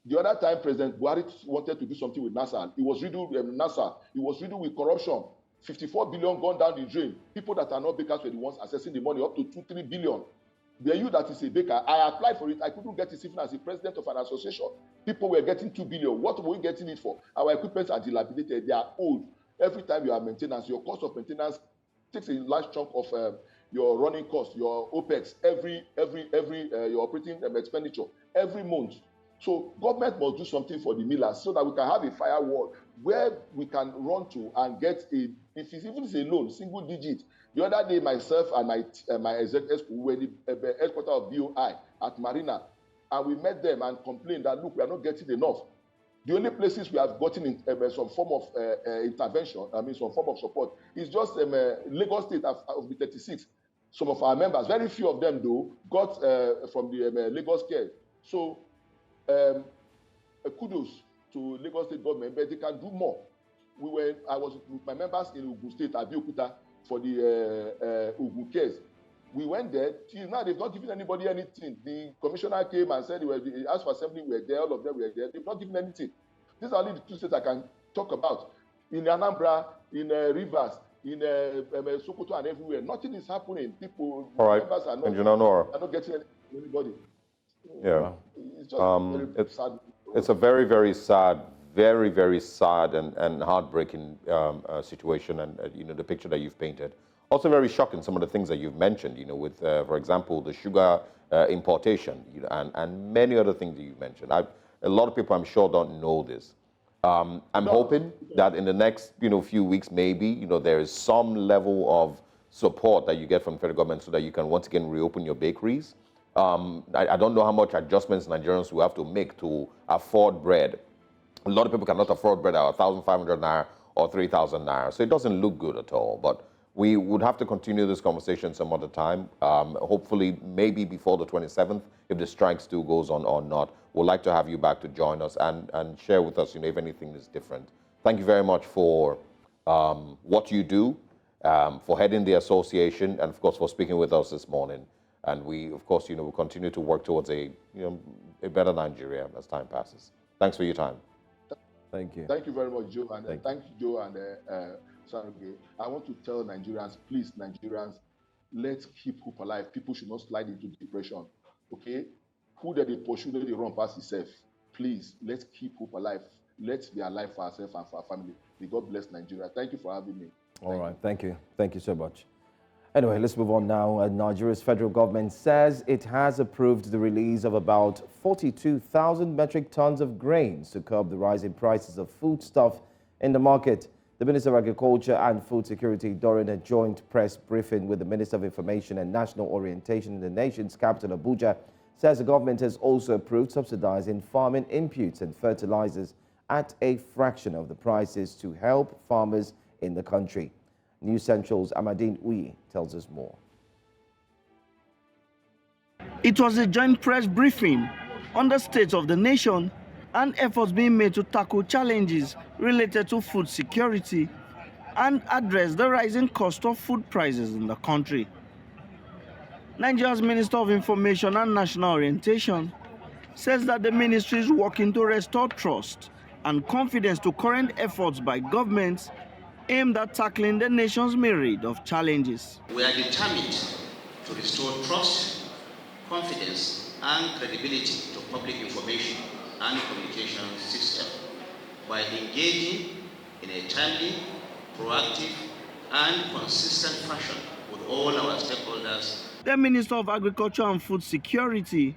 The other time, President Buhari wanted to do something with NASA. It was riddled with NASA. It was riddled with corruption. 54 billion gone down the drain. People that are not bakers were the ones accessing the money up to 2-3 billion. The you that is a baker, I applied for it. I couldn't get it even as a president of an association. People were getting 2 billion. What were we getting it for? Our equipment are dilapidated. They are old. Every time you have maintenance, your cost of maintenance takes a large chunk of your running costs, your OPEX, your operating expenditure every month. So government must do something for the millers so that we can have a firewall where we can run to and get a, if it's even a loan, single digit. The other day, myself and my executives were the headquarters of BOI at Marina, and we met them and complained that, look, we are not getting enough. The only places we have gotten in, some form of intervention, some form of support, is just Lagos State of the 36. Some of our members, very few of them though, got from the Lagos Care. So kudos to Lagos State government, but they can do more. I was with my members in Ogun State, Abuja, for the Ogun Cares. We went there. Till now, they've not given anybody anything. The commissioner came and said the House of Assembly were there, all of them were there. They've not given anything. These are only the two states I can talk about. In Anambra, in Rivers, in Sokoto, and everywhere, nothing is happening. People, all right, members are not getting anybody. Yeah, it's just very sad. It's a very, very sad, very, very sad and heartbreaking situation, and the picture that you've painted. Also very shocking, some of the things that you've mentioned, with, for example, the sugar importation, and many other things that you've mentioned. A lot of people, I'm sure, don't know this. I'm hoping that in the next, few weeks, maybe, there is some level of support that you get from the federal government so that you can once again reopen your bakeries. I don't know how much adjustments Nigerians will have to make to afford bread. A lot of people cannot afford bread at 1,500 naira or 3,000 naira, so it doesn't look good at all. But we would have to continue this conversation some other time. Hopefully, maybe before the 27th, if the strike still goes on or not. We'd like to have you back to join us and share with us, if anything is different. Thank you very much for what you do, for heading the association, and of course for speaking with us this morning. And we, of course, will continue to work towards a better Nigeria as time passes. Thanks for your time. Thank you. Thank you very much, Joe. And thank you, Joe and Osarogie. I want to tell Nigerians, please, Nigerians, let's keep hope alive. People should not slide into depression. Okay? Who that they pursue, that they run past itself. Please, let's keep hope alive. Let's be alive for ourselves and for our family. May God bless Nigeria. Thank you for having me. All right. Thank you. Thank you so much. Anyway, let's move on now. Nigeria's federal government says it has approved the release of about 42,000 metric tons of grains to curb the rising prices of foodstuff in the market. The Minister of Agriculture and Food Security, during a joint press briefing with the Minister of Information and National Orientation in the nation's capital, Abuja, says the government has also approved subsidizing farming inputs and fertilizers at a fraction of the prices to help farmers in the country. News Central's Amadin Uyi tells us more. It was a joint press briefing on the state of the nation and efforts being made to tackle challenges related to food security and address the rising cost of food prices in the country. Nigeria's Minister of Information and National Orientation says that the ministry is working to restore trust and confidence to current efforts by governments aimed at tackling the nation's myriad of challenges. We are determined to restore trust, confidence, and credibility to public information and communication system by engaging in a timely, proactive, and consistent fashion with all our stakeholders. The Minister of Agriculture and Food Security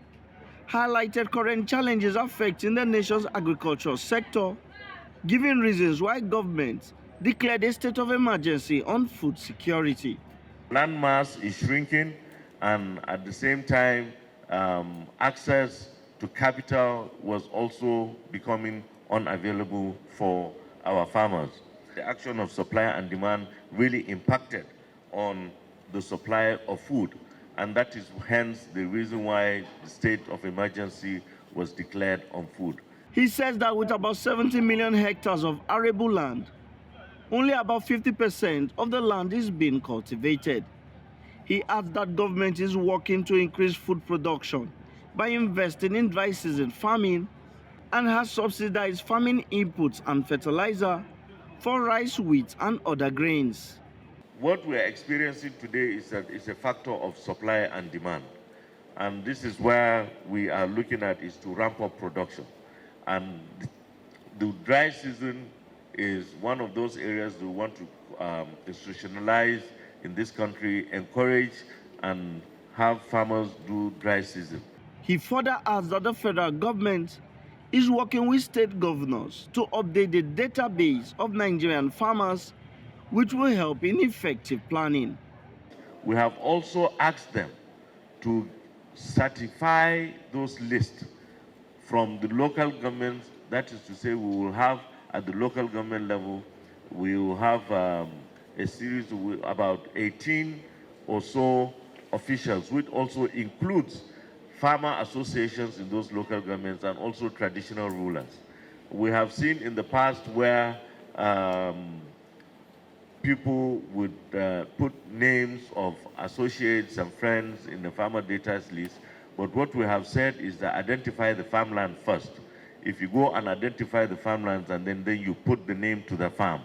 highlighted current challenges affecting the nation's agricultural sector, giving reasons why government declared a state of emergency on food security. Land mass is shrinking, and at the same time, access to capital was also becoming unavailable for our farmers. The action of supply and demand really impacted on the supply of food, and that is hence the reason why the state of emergency was declared on food. He says that with about 70 million hectares of arable land, only about 50% of the land is being cultivated. He adds that government is working to increase food production by investing in dry season farming and has subsidized farming inputs and fertilizer for rice, wheat, and other grains. What we are experiencing today is a factor of supply and demand. And this is where we are looking at is to ramp up production. And the dry season is one of those areas we want to institutionalize in this country encourage and have farmers do dry season. He further adds that the federal government is working with state governors to update the database of Nigerian farmers, which will help in effective planning. We have also asked them to certify those lists from the local governments. That is to say, we will have at the local government level, we will have a series of about 18 or so officials, which also includes farmer associations in those local governments and also traditional rulers. We have seen in the past where people would put names of associates and friends in the farmer data list, but what we have said is that identify the farmland first. If you go and identify the farmlands and then you put the name to the farm,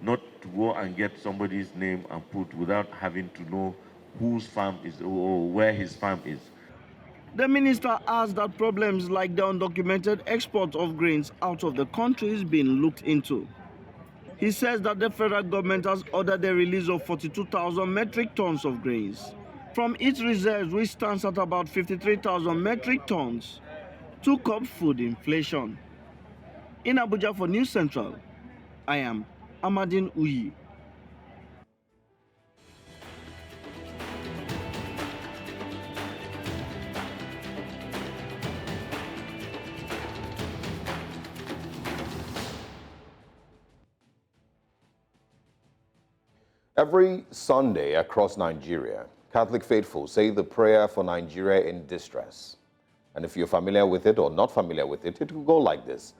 not to go and get somebody's name and put without having to know whose farm is or where his farm is. The minister adds that problems like the undocumented export of grains out of the country is being looked into. He says that the federal government has ordered the release of 42,000 metric tons of grains from its reserves, which stands at about 53,000 metric tons, to curb food inflation. In Abuja for News Central, I am Amadin Uyi. Every Sunday across Nigeria, Catholic faithful say the prayer for Nigeria in distress. And if you're familiar with it or not familiar with it, it will go like this.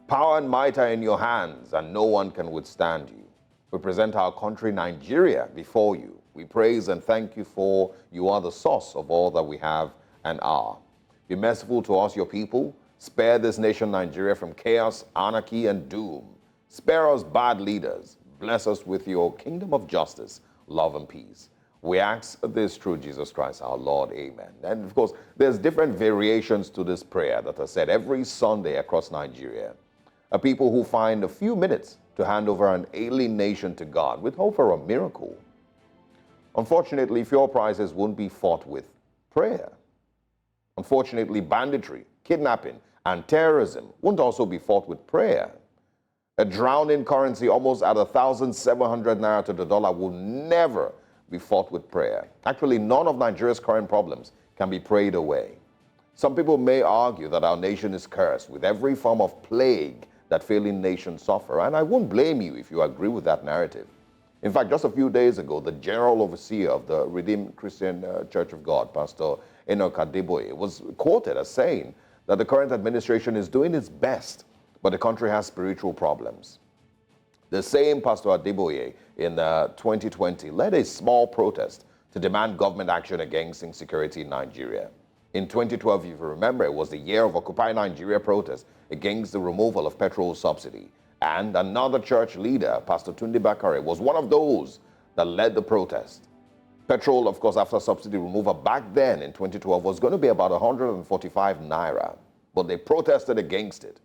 Power and might are in your hands, and no one can withstand you. We present our country, Nigeria, before you. We praise and thank you for you are the source of all that we have and are. Be merciful to us, your people. Spare this nation, Nigeria, from chaos, anarchy, and doom. Spare us bad leaders. Bless us with your kingdom of justice, love, and peace. We ask this through Jesus Christ, our Lord. Amen. And of course, there's different variations to this prayer that are said every Sunday across Nigeria. People who find a few minutes to hand over an alien nation to God with hope for a miracle. Unfortunately, fuel prices won't be fought with prayer. Unfortunately, banditry, kidnapping, and terrorism won't also be fought with prayer. A drowning currency almost at 1,700 naira to the dollar will never be fought with prayer. Actually, none of Nigeria's current problems can be prayed away. Some people may argue that our nation is cursed with every form of plague that failing nations suffer, and I won't blame you if you agree with that narrative. In fact, just a few days ago, the General Overseer of the Redeemed Christian Church of God, Pastor Enoch Adeboye, was quoted as saying that the current administration is doing its best, but the country has spiritual problems. The same Pastor Adeboye in 2020 led a small protest to demand government action against insecurity in Nigeria. In 2012, if you remember, it was the year of Occupy Nigeria protest against the removal of petrol subsidy. And another church leader, Pastor Tunde Bakare, was one of those that led the protest. Petrol, of course, after subsidy removal back then in 2012 was going to be about 145 naira, but they protested against it.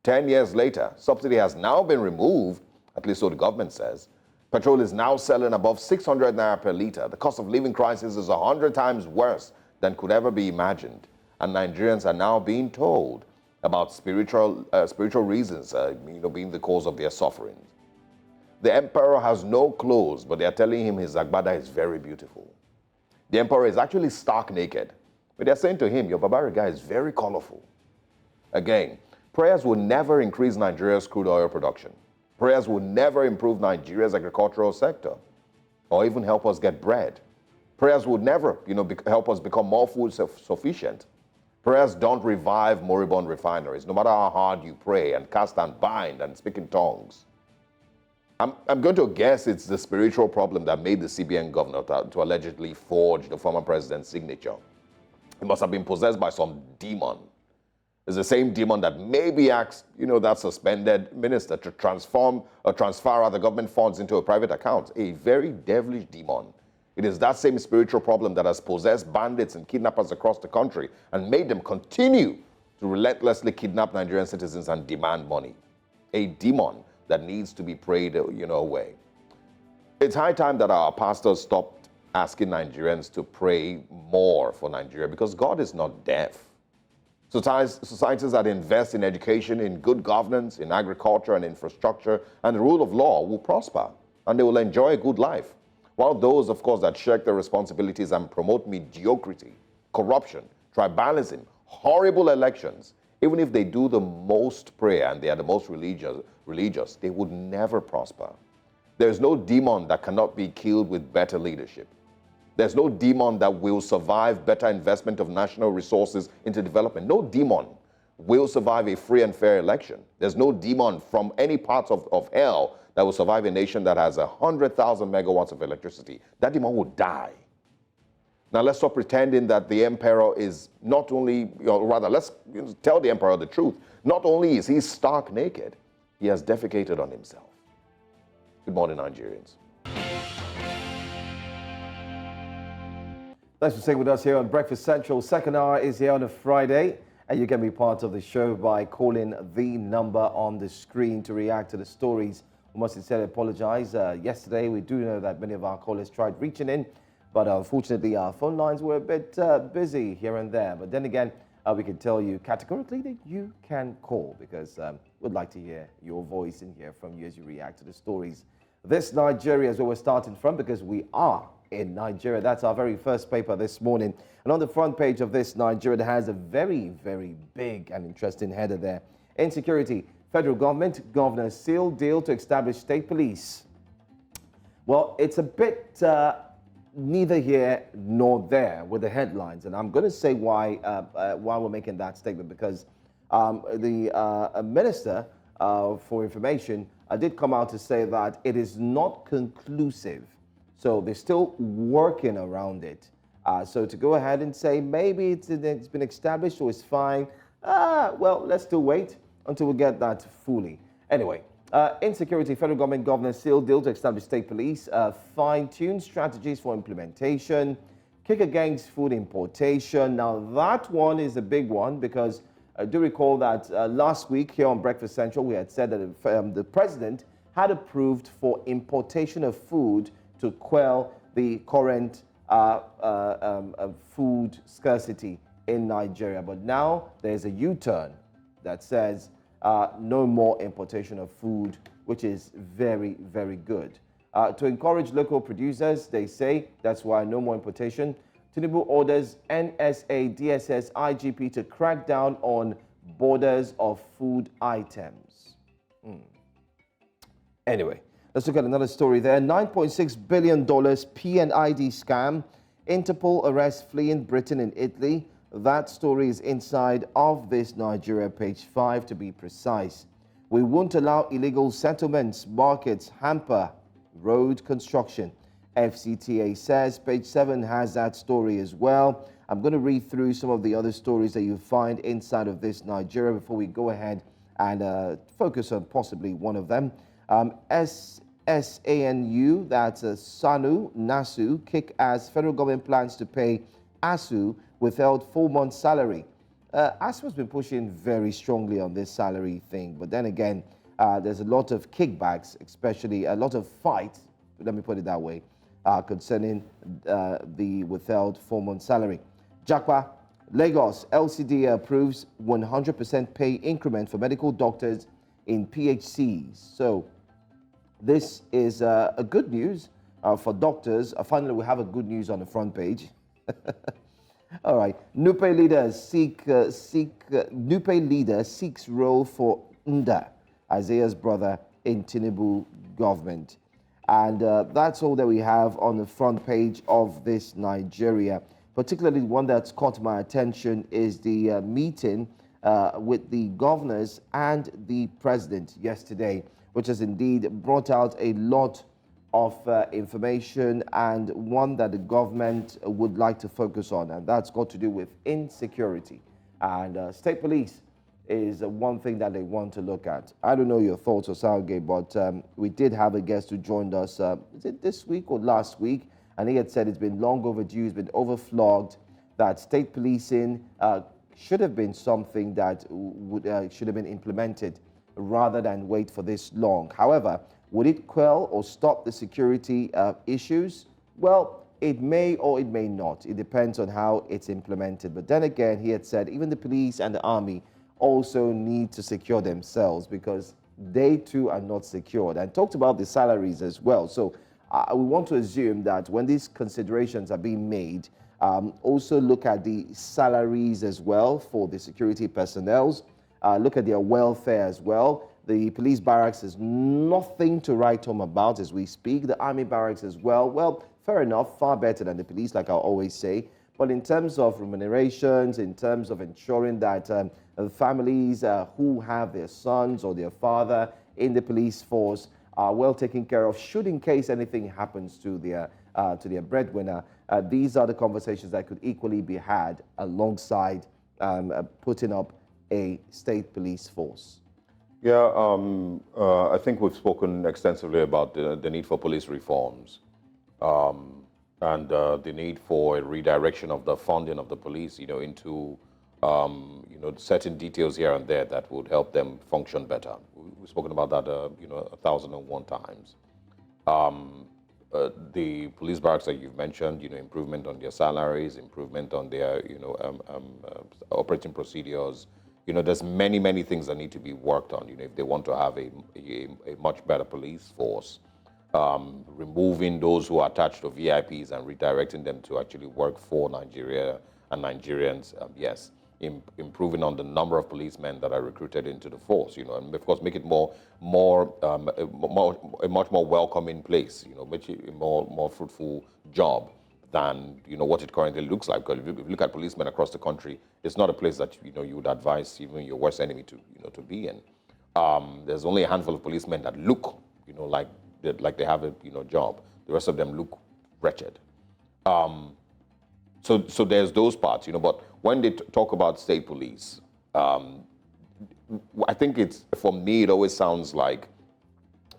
10 years later, subsidy has now been removed, at least so the government says. Petrol is now selling above 600 naira per litre. The cost of living crisis is 100 times worse than could ever be imagined. And Nigerians are now being told about spiritual reasons being the cause of their sufferings. The emperor has no clothes, but they are telling him his agbada is very beautiful. The emperor is actually stark naked, but they are saying to him, your babariga is very colorful. Again, prayers will never increase Nigeria's crude oil production. Prayers will never improve Nigeria's agricultural sector or even help us get bread. Prayers would never, help us become more food sufficient. Prayers don't revive moribund refineries, no matter how hard you pray and cast and bind and speak in tongues. I'm going to guess it's the spiritual problem that made the CBN governor to allegedly forge the former president's signature. He must have been possessed by some demon. It's the same demon that maybe asked, that suspended minister to transfer the government funds into a private account. A very devilish demon. It is that same spiritual problem that has possessed bandits and kidnappers across the country and made them continue to relentlessly kidnap Nigerian citizens and demand money. A demon that needs to be prayed, away. It's high time that our pastors stopped asking Nigerians to pray more for Nigeria, because God is not deaf. Societies that invest in education, in good governance, in agriculture and infrastructure, and the rule of law will prosper, and they will enjoy a good life. While those, of course, that shirk their responsibilities and promote mediocrity, corruption, tribalism, horrible elections, even if they do the most prayer and they are the most religious, they would never prosper. There's no demon that cannot be killed with better leadership. There's no demon that will survive better investment of national resources into development. No demon will survive a free and fair election. There's no demon from any parts of hell that will survive a nation that has 100,000 megawatts of electricity. That demon will die. Now let's stop pretending that the emperor is not only, rather let's tell the emperor the truth. Not only is he stark naked, he has defecated on himself. Good morning, Nigerians. Thanks for staying with us here on Breakfast Central. Second hour is here on a Friday, and you can be part of the show by calling the number on the screen to react to the stories. We must sincerely apologize. Yesterday, we do know that many of our callers tried reaching in, but unfortunately, our phone lines were a bit busy here and there. But then again, we can tell you categorically that you can call, because we'd like to hear your voice and hear from you as you react to the stories. This Nigeria is where we're starting from, because we are in Nigeria. That's our very first paper this morning. And on the front page of this Nigeria, it has a very, very big and interesting header there. Insecurity. Federal government, governor seal deal to establish state police. Well, it's a bit neither here nor there with the headlines. And I'm going to say why we're making that statement, because the Minister for Information did come out to say that it is not conclusive. So they're still working around it. So to go ahead and say maybe it's been established or it's fine, well, let's still wait until we get that fully. Anyway, insecurity, federal government governor seal deal to establish state police, fine-tune strategies for implementation, kick against food importation. Now that one is a big one, because I do recall that last week here on Breakfast Central, we had said that the president had approved for importation of food to quell the current food scarcity in Nigeria. But now there's a U-turn that says no more importation of food, which is very, very good. To encourage local producers, they say that's why no more importation. Tinubu orders NSA, DSS, IGP to crack down on borders of food items. Anyway, let's look at another story there. $9.6 billion PNID scam. Interpol arrests fleeing Britain and Italy. That story is inside of this Nigeria, page 5 to be precise. We won't allow illegal settlements, markets hamper road construction. FCTA says. Page 7 has that story as well. I'm going to read through some of the other stories that you find inside of this Nigeria before we go ahead and focus on possibly one of them. SANU, that's SANU, NASU, kick as federal government plans to pay ASU withheld 4 months salary. ASU has been pushing very strongly on this salary thing, but then again, there's a lot of kickbacks, especially a lot of fight, let me put it that way, concerning the withheld 4 months salary. Jakpa, Lagos, LCD approves 100% pay increment for medical doctors in PHCs. So this is a good news for doctors. Finally, we have a good news on the front page. All right. Nupe leader seeks role for Nda, Isaiah's brother in Tinubu government. And that's all that we have on the front page of this Nigeria. Particularly one that's caught my attention is the meeting with the governors and the president yesterday, which has indeed brought out a lot of information, and one that the government would like to focus on, and that's got to do with insecurity. And state police is one thing that they want to look at. I don't know your thoughts, Osarogie, but we did have a guest who joined us, is it this week or last week? And he had said it's been long overdue, it's been overflogged, that state policing should have been something that should have been implemented rather than wait for this long. However, would it quell or stop the security issues? Well, it may or it may not. It depends on how it's implemented. But then again, he had said even the police and the army also need to secure themselves because they too are not secured. And talked about the salaries as well. So we want to assume that when these considerations are being made, also look at the salaries as well for the security personnel. Look at their welfare as well. The police barracks is nothing to write home about as we speak. The army barracks as well. Well, fair enough, far better than the police, like I always say. But in terms of remunerations, in terms of ensuring that families who have their sons or their father in the police force are well taken care of, should in case anything happens to their breadwinner, these are the conversations that could equally be had alongside putting up a state police force. Yeah, I think we've spoken extensively about the need for police reforms and the need for a redirection of the funding of the police, into certain details here and there that would help them function better. We've spoken about that, 1,001 times. The police barracks that you've mentioned, improvement on their salaries, improvement on their, operating procedures. There's many things that need to be worked on, if they want to have a much better police force. Removing those who are attached to VIPs and redirecting them to actually work for Nigeria and Nigerians, yes. Improving on the number of policemen that are recruited into the force, and of course make it a much more welcoming place, make it a more fruitful job than what it currently looks like. Because if you look at policemen across the country, it's not a place that you would advise even your worst enemy to be in. There's only a handful of policemen that look like they have a job. The rest of them look wretched. So there's those parts, but when they talk about state police, I think for me, it always sounds like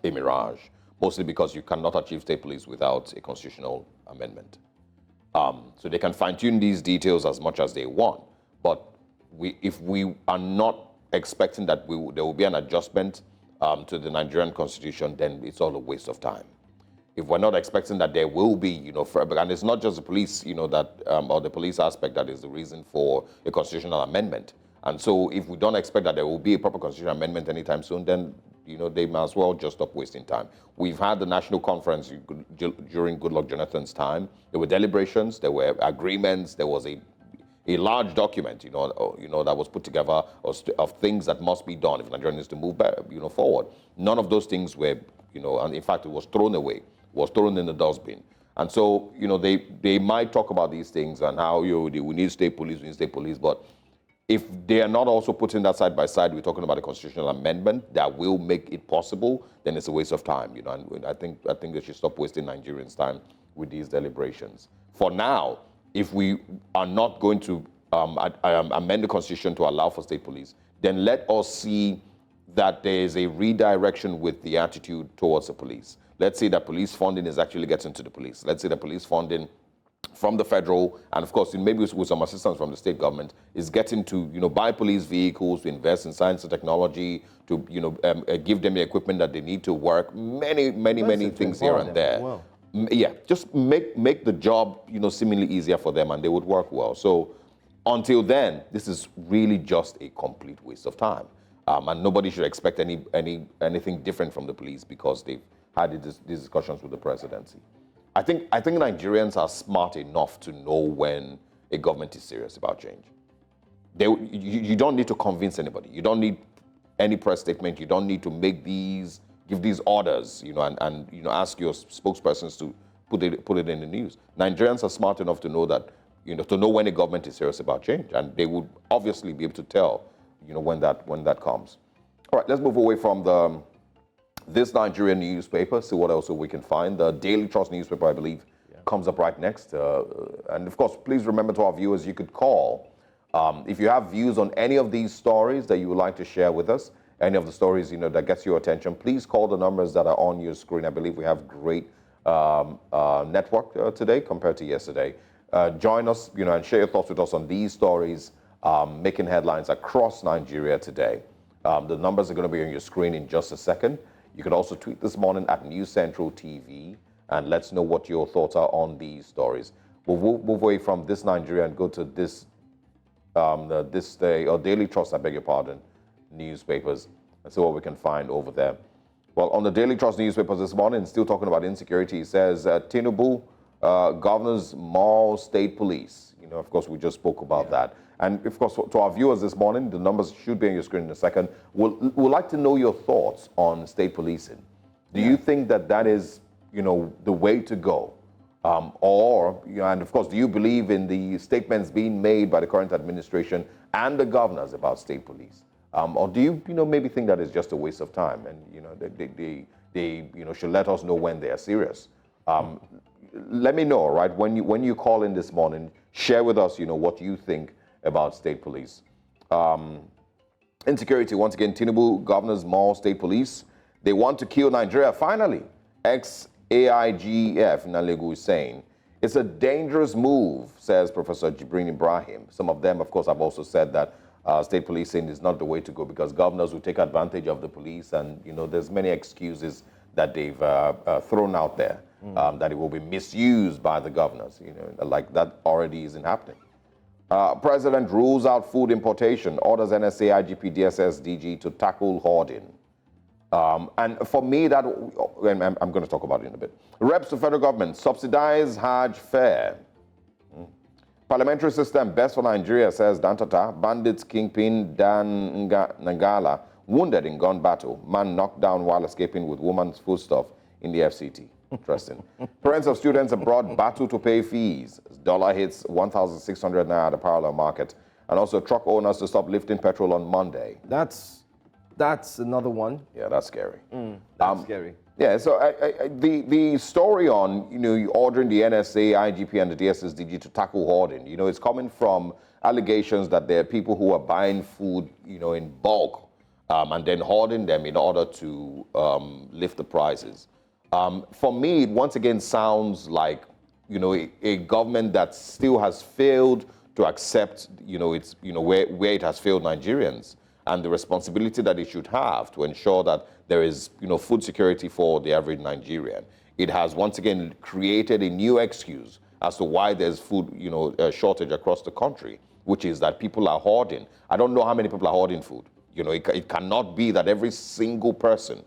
a mirage, mostly because you cannot achieve state police without a constitutional amendment. So they can fine-tune these details as much as they want, but if we are not expecting that there will be an adjustment to the Nigerian constitution, then it's all a waste of time. If we're not expecting that there will be, and it's not just the police, that or the police aspect that is the reason for a constitutional amendment. And so, if we don't expect that there will be a proper constitutional amendment anytime soon, then they might as well just stop wasting time. We've had the national conference during Goodluck Jonathan's time. There were deliberations, there were agreements, there was a large document, that was put together of things that must be done if Nigeria needs to move back, forward. None of those things were, and in fact, it was thrown away. Was thrown in the dustbin. And so, they might talk about these things and how we need state police, but if they are not also putting that side by side, we're talking about a constitutional amendment that will make it possible, then it's a waste of time, and I think they should stop wasting Nigerians' time with these deliberations. For now, if we are not going to amend the constitution to allow for state police, then let us see that there is a redirection with the attitude towards the police. Let's say that police funding is actually getting to the police. Let's say that police funding from the federal, and of course, maybe with some assistance from the state government, is getting to, buy police vehicles, to invest in science and technology, to, give them the equipment that they need to work. Many things here and there. Well. Yeah, just make the job, seemingly easier for them, and they would work well. So until then, this is really just a complete waste of time. And nobody should expect anything different from the police because they've had these discussions with the presidency. I think Nigerians are smart enough to know when a government is serious about change. You don't need to convince anybody. You don't need any press statement. You don't need to give these orders, and ask your spokespersons to put it in the news. Nigerians are smart enough to know that, to know when a government is serious about change, and they would obviously be able to tell, when that comes. All right, let's move away from this Nigerian newspaper, see what else we can find. The Daily Trust newspaper, I believe, comes up right next. And of course, please remember to our viewers, you could call if you have views on any of these stories that you would like to share with us, any of the stories that gets your attention. Please call the numbers that are on your screen. I believe we have great network today compared to yesterday. Join us, and share your thoughts with us on these stories making headlines across Nigeria today. The numbers are going to be on your screen in just a second. You could also tweet this morning at News Central TV and let's know what your thoughts are on these stories. We'll move away from this Nigeria and go to this This Day, or Daily Trust, I beg your pardon, newspapers, and see what we can find over there. Well, on the Daily Trust newspapers this morning, still talking about insecurity, it says Tinubu governors more state police. You know, of course, we just spoke about that. And of course, to our viewers this morning, the numbers should be on your screen in a second. We'd like to know your thoughts on state policing. Do you think that that is, you know, the way to go? Or, you know, and of course, do you believe in the statements being made by the current administration and the governors about state police? Or do you, maybe think that it's just a waste of time and, they should let us know when they are serious? Let me know, right? When you call in this morning, share with us, what you think about state police. Insecurity, once again, Tinubu governors more state police. They want to kill Nigeria, finally. Ex-AIGF Nalegu is saying, it's a dangerous move, says Professor Jibrin Ibrahim. Some of them, of course, have also said that state policing is not the way to go because governors will take advantage of the police, and there's many excuses that they've thrown out there that it will be misused by the governors. Like that already isn't happening. President rules out food importation, orders NSA, IGP, DSS, DG to tackle hoarding. And for me, that, and I'm going to talk about it in a bit. Reps to federal government, subsidize Hajj fare. Parliamentary system, best for Nigeria, says Dantata. Bandits kingpin Dan Nagala, wounded in gun battle. Man knocked down while escaping with woman's foodstuff in the FCT. Interesting. Parents of students abroad battle to pay fees. Dollar hits 1,600 naira at the parallel market. And also truck owners to stop lifting petrol on Monday. That's another one. Yeah, that's scary. That's scary. Yeah, so the story on, ordering the NSA, IGP, and the DSSDG to tackle hoarding, it's coming from allegations that there are people who are buying food, in bulk and then hoarding them in order to lift the prices. For me, it once again sounds like, a government that still has failed to accept, where it has failed Nigerians, and the responsibility that it should have to ensure that there is, food security for the average Nigerian. It has once again created a new excuse as to why there's food, shortage across the country, which is that people are hoarding. I don't know how many people are hoarding food. It cannot be that every single person,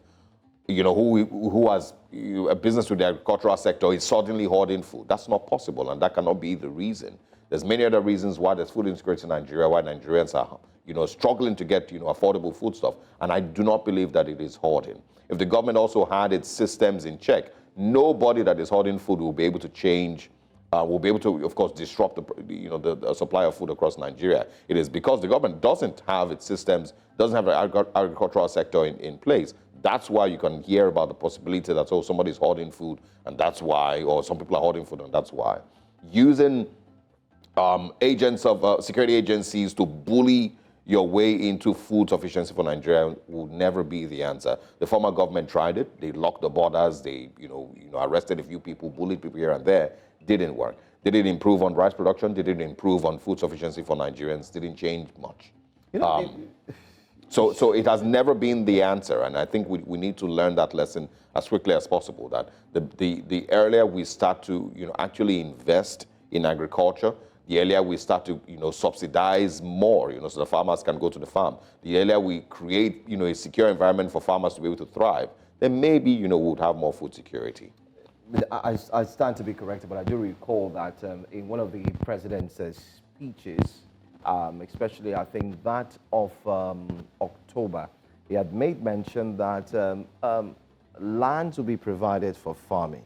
who has a business with the agricultural sector is suddenly hoarding food. That's not possible, and that cannot be the reason. There's many other reasons why there's food insecurity in Nigeria, why Nigerians are, struggling to get, affordable foodstuff. And I do not believe that it is hoarding. If the government also had its systems in check, nobody that is hoarding food will be able to change, will be able to, of course, disrupt the supply of food across Nigeria. It is because the government doesn't have its systems, doesn't have the agricultural sector in place. That's why you can hear about the possibility that, somebody's hoarding food, and that's why, or some people are hoarding food, and that's why. Using agents of security agencies to bully your way into food sufficiency for Nigeria will never be the answer. The former government tried it. They locked the borders. They, arrested a few people, bullied people here and there. Didn't work. They didn't improve on rice production. They didn't improve on food sufficiency for Nigerians. Didn't change much. So it has never been the answer, and I think we need to learn that lesson as quickly as possible, that the earlier we start to actually invest in agriculture, the earlier we start to subsidize more, so the farmers can go to the farm, the earlier we create a secure environment for farmers to be able to thrive, then maybe we would have more food security. I stand to be corrected, but I do recall that in one of the president's speeches, especially I think that of October, he had made mention that lands will be provided for farming.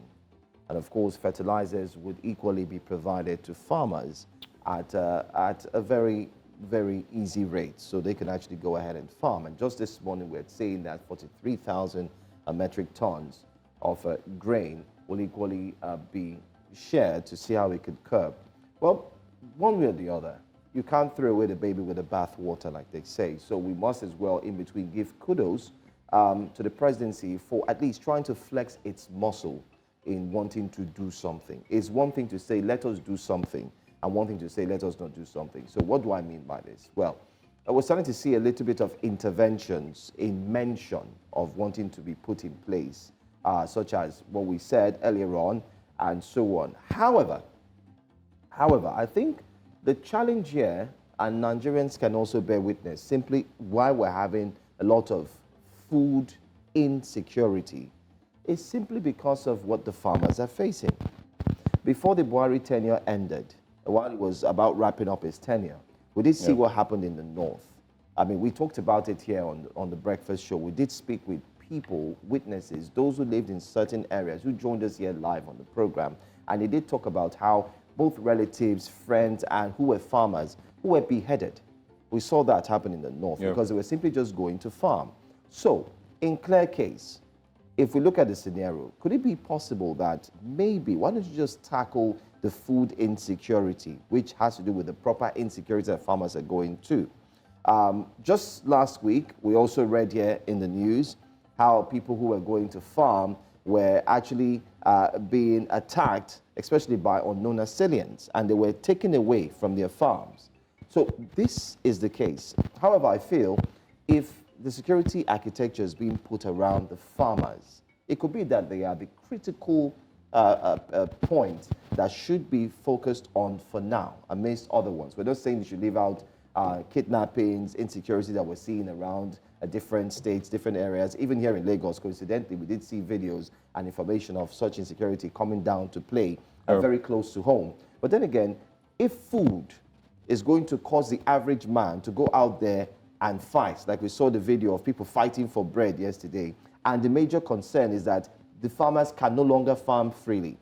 And of course, fertilizers would equally be provided to farmers at a very, very easy rate, so they can actually go ahead and farm. And just this morning, we're saying that 43,000 metric tons of grain will equally be shared to see how we could curb. Well, one way or the other, you can't throw away the baby with the bathwater, like they say. So we must as well, in between, give kudos to the presidency for at least trying to flex its muscle in wanting to do something. It's one thing to say, let us do something, and one thing to say, let us not do something. So what do I mean by this? Well, we're starting to see a little bit of interventions in mention of wanting to be put in place, such as what we said earlier on and so on. However, I think the challenge here, and Nigerians can also bear witness, simply why we're having a lot of food insecurity is simply because of what the farmers are facing. Before the Buhari tenure ended, while he was about wrapping up his tenure, we did see what happened in the north. I mean, we talked about it here on the breakfast show. We did speak with people, witnesses, those who lived in certain areas who joined us here live on the program. And they did talk about how both relatives, friends, and who were farmers, who were beheaded. We saw that happen in the north because they were simply just going to farm. So, in clear case, if we look at the scenario, could it be possible that maybe, why don't you just tackle the food insecurity, which has to do with the proper insecurity that farmers are going to? Just last week, we also read here in the news how people who were going to farm were actually being attacked, especially by unknown assailants, and they were taken away from their farms. So this is the case. However, I feel if the security architecture is being put around the farmers, it could be that they are the critical point that should be focused on for now, amidst other ones. We're not saying you should leave out kidnappings, insecurity that we're seeing around different states, different areas. Even here in Lagos, coincidentally, we did see videos and information of such insecurity coming down to play very close to home. But then again, if food is going to cause the average man to go out there and fight, like we saw the video of people fighting for bread yesterday, and the major concern is that the farmers can no longer farm freely,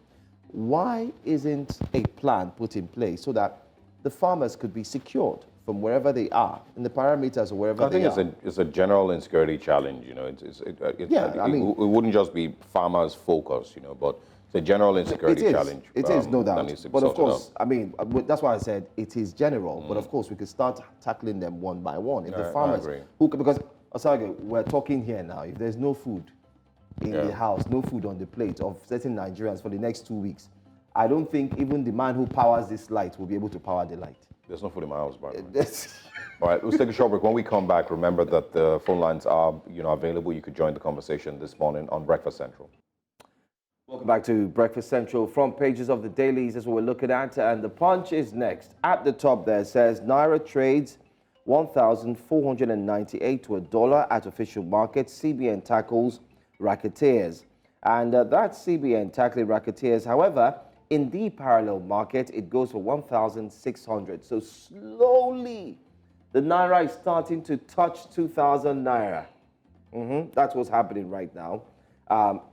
why isn't a plan put in place so that the farmers could be secured from wherever they are, in the parameters or wherever they are? I think it's a general insecurity challenge, you know. It wouldn't just be farmers' focus, you know, but it's a general insecurity challenge. It is, no doubt. But of course, I mean, that's why I said it is general, but of course we could start tackling them one by one. If the farmers, because, Osarogie, we're talking here now, if there's no food in the house, no food on the plate of certain Nigerians for the next 2 weeks, I don't think even the man who powers this light will be able to power the light. There's no food in my house, by the way. All right, let's take a short break. When we come back, remember that the phone lines are, available. You could join the conversation this morning on Breakfast Central. Welcome back to Breakfast Central. Front pages of the dailies is what we're looking at, and the Punch is next. At the top there says Naira trades 1,498 to $1 at official market. CBN tackles racketeers, and that's CBN tackling racketeers. However, in the parallel market, it goes for 1,600. So slowly, the Naira is starting to touch 2,000 Naira. That's what's happening right now.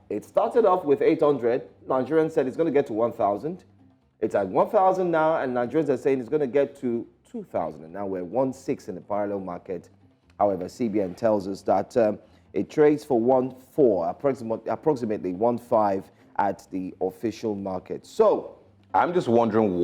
It started off with 800. Nigerians said it's going to get to 1,000. It's at 1,000 now, and Nigerians are saying it's going to get to 2,000. And now we're 1,600 in the parallel market. However, CBN tells us that it trades for 1,400, approximately 1,500 at the official market. So I'm just wondering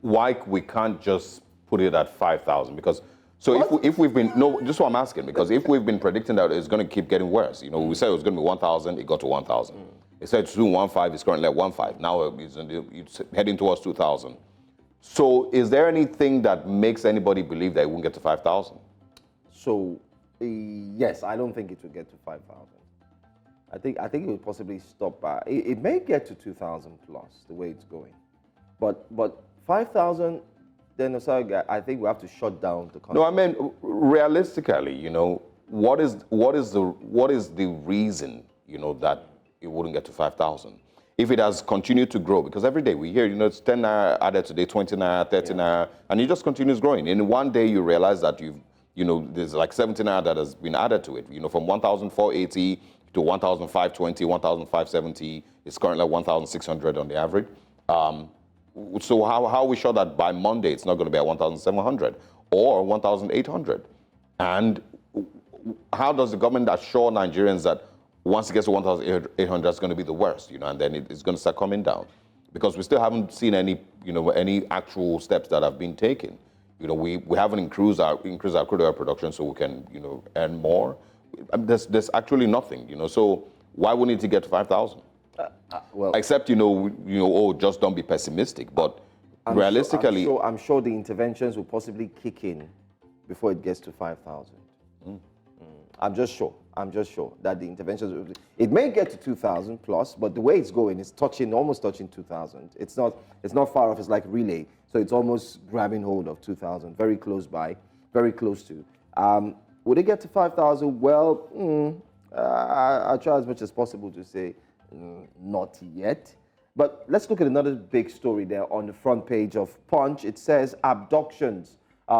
why we can't just put it at 5,000, because if we've been, no, just what I'm asking, because if we've been predicting that it's going to keep getting worse, we said it was going to be 1,000, it got to 1,000. It said 215, it's currently at 1,500. Now it's heading towards 2,000. So is there anything that makes anybody believe that it won't get to 5,000? So yes, I don't think it will get to 5,000. I think it will possibly stop by. It may get to 2,000 plus the way it's going, but 5,000. Then I think we have to shut down the country. No, I mean realistically, what is the reason, that it wouldn't get to 5,000 if it has continued to grow? Because every day we hear, it's 10 naira added today, 20 naira, 30 naira, and it just continues growing. In one day you realize that there's like 70 naira that has been added to it. From 1,480 to 1,520, 1,570. It's currently 1,600 on the average. So how are we sure that by Monday it's not going to be at 1,700 or 1,800? And how does the government assure Nigerians that once it gets to 1,800, that's going to be the worst, and then it's going to start coming down? Because we still haven't seen any actual steps that have been taken. We haven't increased our crude oil production so we can, earn more. There's actually nothing, So why wouldn't it get to 5,000? Well, except just don't be pessimistic. But realistically, I'm sure the interventions will possibly kick in before it gets to 5,000. I'm just sure that the interventions, it may get to 2,000 plus, but the way it's going is almost touching 2,000. It's not far off. It's like relay, so it's almost grabbing hold of 2,000. Very close by, very close to. Would it get to 5,000? Well, I'll try as much as possible to say not yet. But let's look at another big story there on the front page of Punch. It says abductions.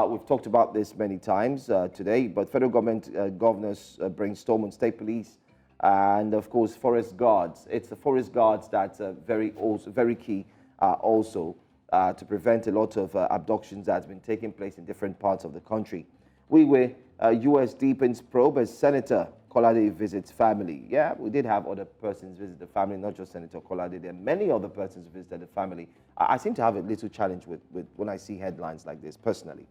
We've talked about this many times today, but federal government governors brainstorm on state police and, of course, forest guards. It's the forest guards that's very key also to prevent a lot of abductions that's been taking place in different parts of the country. U.S. deepens probe as Senator Kolade visits family. Yeah, we did have other persons visit the family, not just Senator Kolade. There are many other persons who visited the family. I seem to have a little challenge with when I see headlines like this, personally.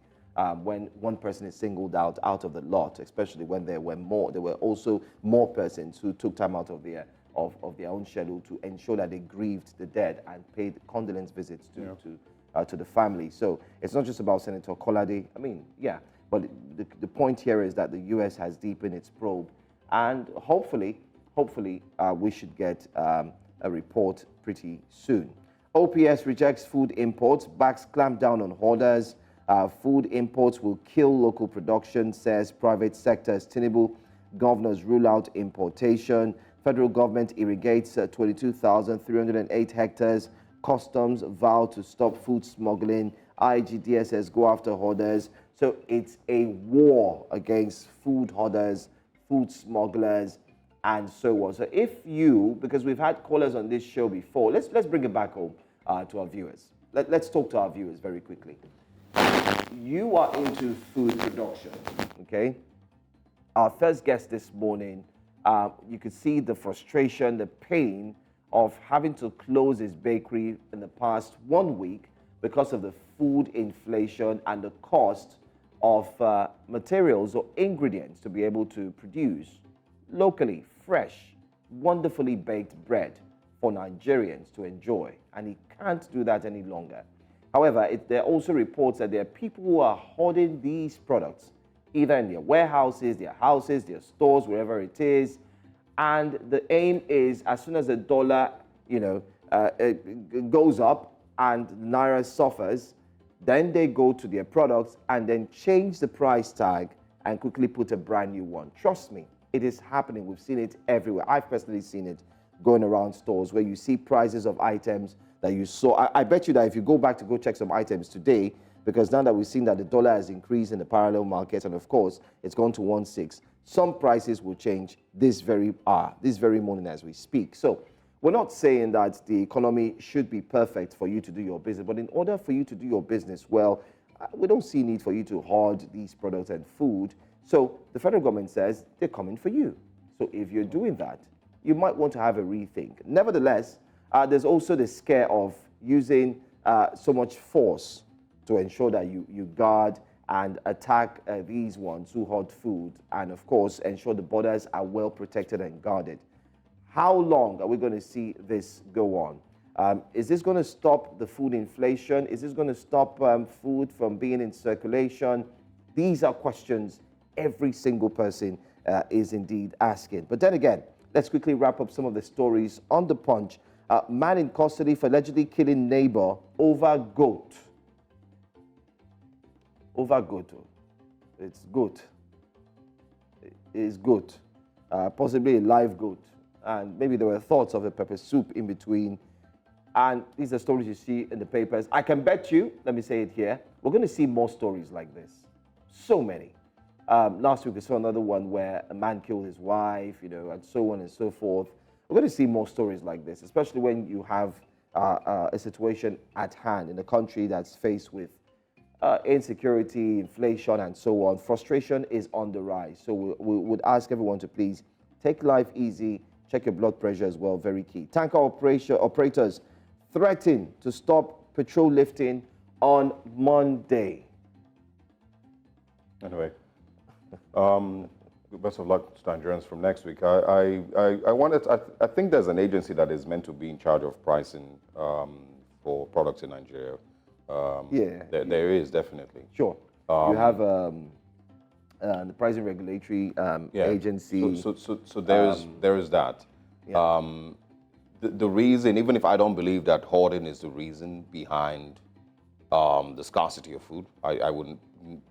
When one person is singled out of the lot, especially when there were also more persons who took time out of their own schedule to ensure that they grieved the dead and paid condolence visits to the family. So it's not just about Senator Kolade. I mean, yeah, but the point here is that the U.S. has deepened its probe, and hopefully, we should get a report pretty soon. OPS rejects food imports, backs clamp down on hoarders. Food imports will kill local production, says private sector. Tinubu governors rule out importation. Federal government irrigates 22,308 hectares. Customs vow to stop food smuggling. IGDSS go after hoarders. So it's a war against food hoarders, food smugglers, and so on. So because we've had callers on this show before, let's bring it back home to our viewers. Let's talk to our viewers very quickly. You are into food production, okay? Our first guest this morning, you could see the frustration, the pain of having to close his bakery in the past 1 week because of the food inflation and the cost of materials or ingredients to be able to produce locally, fresh, wonderfully baked bread for Nigerians to enjoy. And he can't do that any longer. However, there are also reports that there are people who are hoarding these products, either in their warehouses, their houses, their stores, wherever it is. And the aim is, as soon as the dollar, it goes up and the naira suffers, then they go to their products and then change the price tag and quickly put a brand new one. Trust me, it is happening. We've seen it everywhere. I've personally seen it going around stores where you see prices of items that you saw. I bet you that if you go back to go check some items today, because now that we've seen that the dollar has increased in the parallel market, and of course it's gone to 1.6, some prices will change this very morning as we speak. So we're not saying that the economy should be perfect for you to do your business, but in order for you to do your business well, we don't see need for you to hoard these products and food. So the federal government says they're coming for you. So if you're doing that, you might want to have a rethink. Nevertheless, there's also the scare of using so much force to ensure that you guard and attack these ones who hoard food, and of course ensure the borders are well protected and guarded. How long are we going to see this go on? Is this going to stop the food inflation? Is this going to stop food from being in circulation? These are questions every single person is indeed asking. But then again, let's quickly wrap up some of the stories on the Punch. Man in custody for allegedly killing neighbor over goat. Over goat. It's goat. It's goat. Possibly a live goat. And maybe there were thoughts of a pepper soup in between. And these are stories you see in the papers. I can bet you, let me say it here, we're going to see more stories like this. So many. Last week we saw another one where a man killed his wife, and so on and so forth. We're going to see more stories like this, especially when you have a situation at hand in a country that's faced with insecurity, inflation, and so on. Frustration is on the rise. So we would ask everyone to please take life easy, check your blood pressure as well, very key. Tanker operators threaten to stop petrol lifting on Monday. Anyway, best of luck to Nigerians from next week. I think there's an agency that is meant to be in charge of pricing for products in Nigeria. There is definitely. Sure. You have the Pricing Regulatory Yeah. Agency. So there is that. Yeah. The reason, even if I don't believe that hoarding is the reason behind the scarcity of food, I would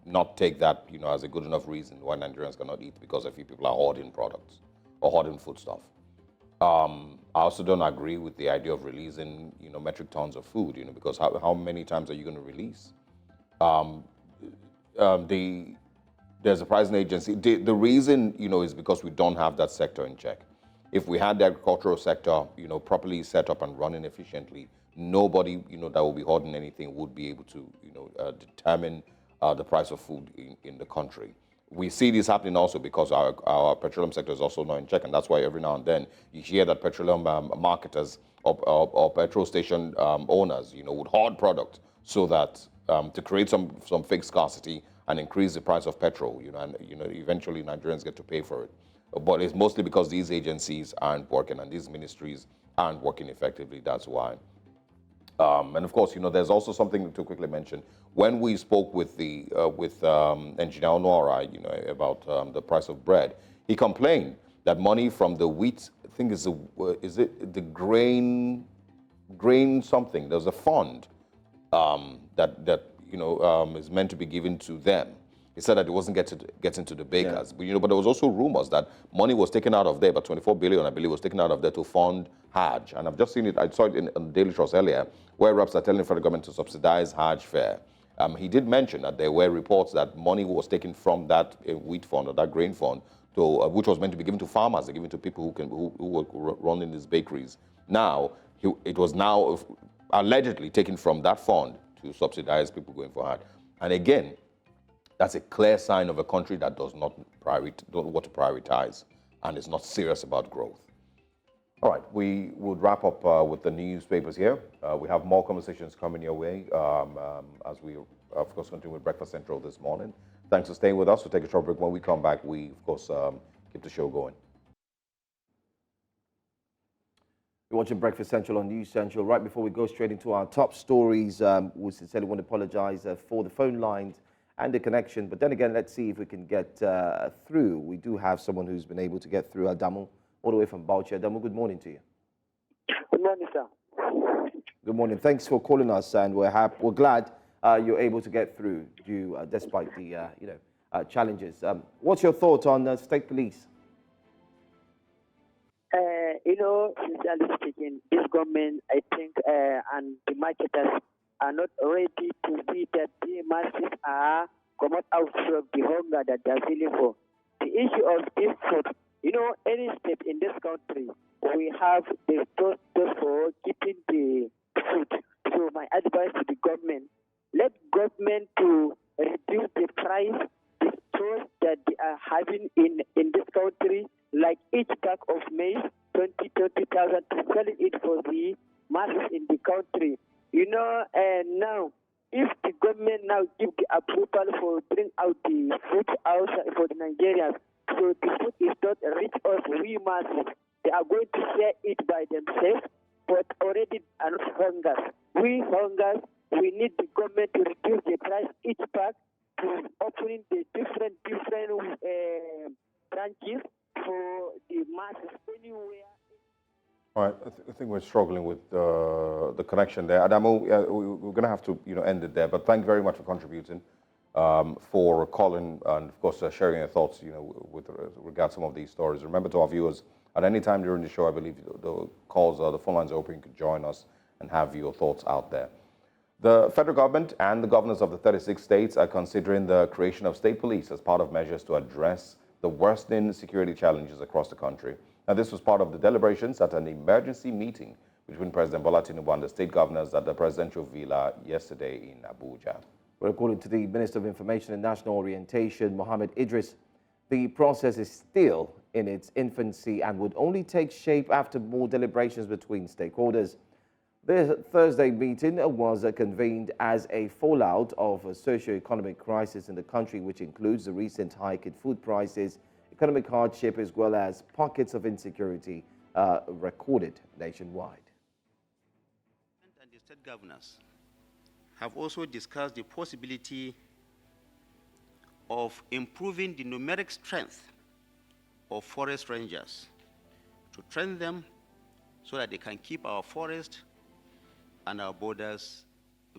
not take that, as a good enough reason why Nigerians cannot eat because a few people are hoarding products or hoarding foodstuff. I also don't agree with the idea of releasing, metric tons of food, because how many times are you going to release? There's a pricing agency. The reason, is because we don't have that sector in check. If we had the agricultural sector, properly set up and running efficiently, nobody, that will be hoarding anything would be able to, determine the price of food in the country. We see this happening also because our petroleum sector is also not in check, and that's why every now and then you hear that petroleum marketers or petrol station owners, would hoard product so that to create some fake scarcity and increase the price of petrol, and eventually Nigerians get to pay for it. But it's mostly because these agencies aren't working and these ministries aren't working effectively. That's why. And of course, there's also something to quickly mention. When we spoke with Engineer Onora, about the price of bread, he complained that money from the wheat, I think is the grain something. There's a fund that is meant to be given to them. He said that it wasn't getting to the bakers. Yeah. But there was also rumors that money was taken out of there, about 24 billion, I believe, was taken out of there to fund Hajj. And I've just seen it, I saw it in Daily Trust earlier, where reps are telling the federal government to subsidize Hajj fare. He did mention that there were reports that money was taken from that wheat fund or that grain fund, which was meant to be given to farmers, given to people who were running these bakeries. Now, it was now allegedly taken from that fund to subsidize people going for Hajj. And again, that's a clear sign of a country that does not want to prioritize and is not serious about growth. All right, we would wrap up with the newspapers here. We have more conversations coming your way as we, of course, continue with Breakfast Central this morning. Thanks for staying with us. We'll take a short break. When we come back, we, of course, keep the show going. You're watching Breakfast Central on News Central. Right before we go straight into our top stories, we sincerely want to apologize for the phone lines and the connection. But then again, let's see if we can get through. We do have someone who's been able to get through, Adamu, all the way from Bauchi. Adamu, good morning to you. Good morning, sir. Good morning. Thanks for calling us, and we're glad you're able to get through, despite the challenges. What's your thought on state police? Sincerely speaking, this government, I think, and the marketers are not ready to see that the masses are come out from the hunger that they are feeling for. The issue of this food, any state in this country, we have the stores for keeping the food. So my advice to the government, let government to reduce the price, the stores that they are having in this country, like each bag of maize, 20,000 to selling it for the masses in the country. And now, if the government now give the approval for bring out the food outside for the Nigerians, so the food is not reach us, we masses. They are going to share it by themselves, but already are not hungers. We hungers, we need the government to reduce the price each bag to opening the different branches for the masses anywhere. All right, I think we're struggling with the connection there. Adamu, we're going to have to end it there, but thank you very much for contributing, for calling, and of course sharing your thoughts with regard to some of these stories. Remember, to our viewers, at any time during the show, I believe the calls, the phone lines are open. You can join us and have your thoughts out there. The federal government and the governors of the 36 states are considering the creation of state police as part of measures to address the worsening security challenges across the country. Now, this was part of the deliberations at an emergency meeting between President Bola Tinubu and the state governors at the presidential villa yesterday in Abuja. Well, according to the Minister of Information and National Orientation, Mohammed Idris, the process is still in its infancy and would only take shape after more deliberations between stakeholders. The Thursday meeting was convened as a fallout of a socio-economic crisis in the country, which includes the recent hike in food prices, economic hardship, as well as pockets of insecurity recorded nationwide. And the state governors have also discussed the possibility of improving the numeric strength of forest rangers, to train them so that they can keep our forest and our borders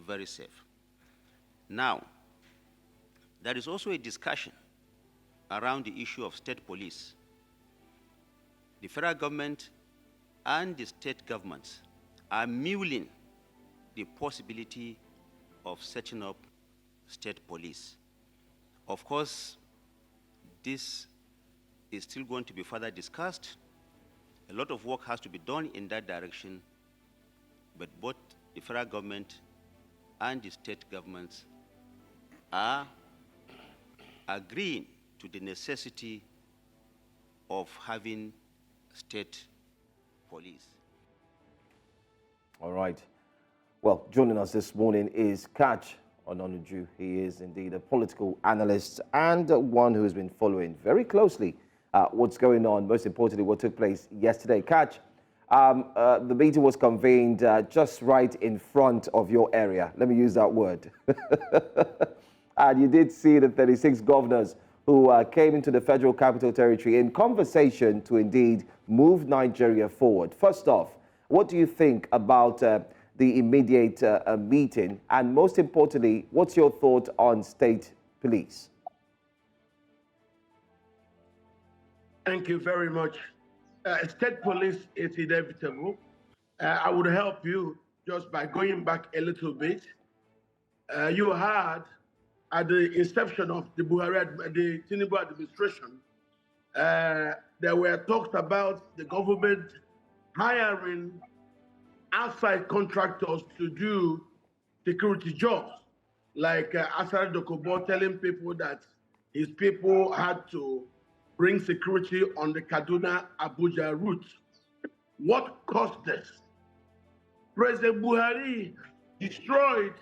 very safe. Now, there is also a discussion around the issue of state police. The federal government and the state governments are mulling the possibility of setting up state police. Of course, this is still going to be further discussed. A lot of work has to be done in that direction, but both the federal government and the state governments are agreeing to the necessity of having state police. All right. Well, joining us this morning is Catch Ononuju. He is indeed a political analyst and one who has been following very closely what's going on, most importantly, what took place yesterday. Catch, the meeting was convened just right in front of your area. Let me use that word. And you did see the 36 governors who came into the Federal Capital Territory in conversation to indeed move Nigeria forward. First off, what do you think about the immediate meeting? And most importantly, what's your thought on state police? Thank you very much. State police is inevitable. I would help you just by going back a little bit. You had at the inception of the the Tinubu administration, there were talks about the government hiring outside contractors to do security jobs, like Asari Dokubo telling people that his people had to bring security on the Kaduna-Abuja route. What caused this? President Buhari destroyed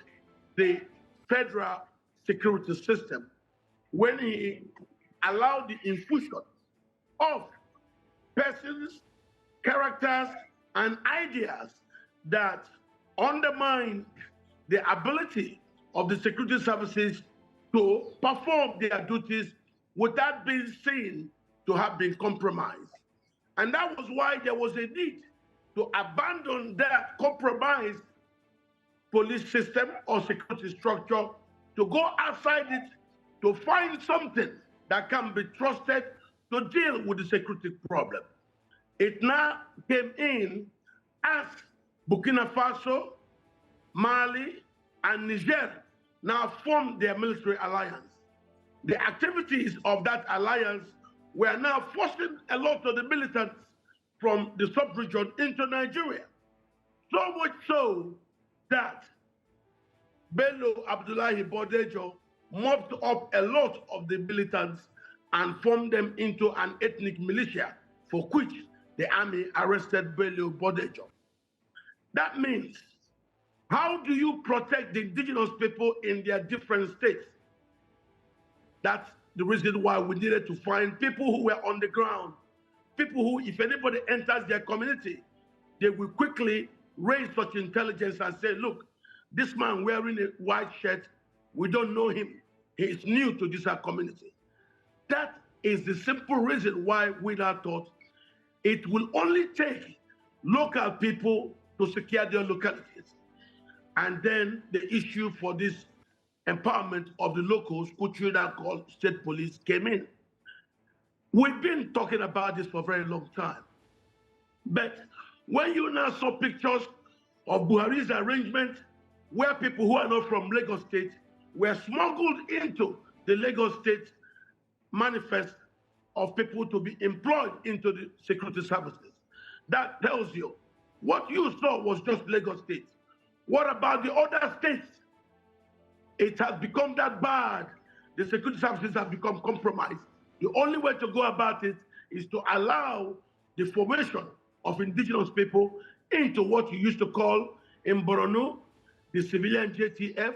the federal security system when he allowed the infusion of persons, characters, and ideas that undermine the ability of the security services to perform their duties without being seen to have been compromised. And that was why there was a need to abandon that compromised police system or security structure, to go outside it, to find something that can be trusted to deal with the security problem. It now came in as Burkina Faso, Mali, and Niger now formed their military alliance. The activities of that alliance were now forcing a lot of the militants from the sub-region into Nigeria. So much so that Bello Abdullahi Bodejo mopped up a lot of the militants and formed them into an ethnic militia, for which the army arrested Bello Bodejo. That means, how do you protect the indigenous people in their different states? That's the reason why we needed to find people who were on the ground, people who, if anybody enters their community, they will quickly raise such intelligence and say, look, this man wearing a white shirt, we don't know him. He is new to this community. That is the simple reason why we now thought it will only take local people to secure their localities. And then the issue for this empowerment of the locals, which we now call state police, came in. We've been talking about this for a very long time. But when you now saw pictures of Buhari's arrangement, where people who are not from Lagos State were smuggled into the Lagos State manifest of people to be employed into the security services, that tells you what you saw was just Lagos State. What about the other states? It has become that bad. The security services have become compromised. The only way to go about it is to allow the formation of indigenous people into what you used to call in Borno, the civilian JTF,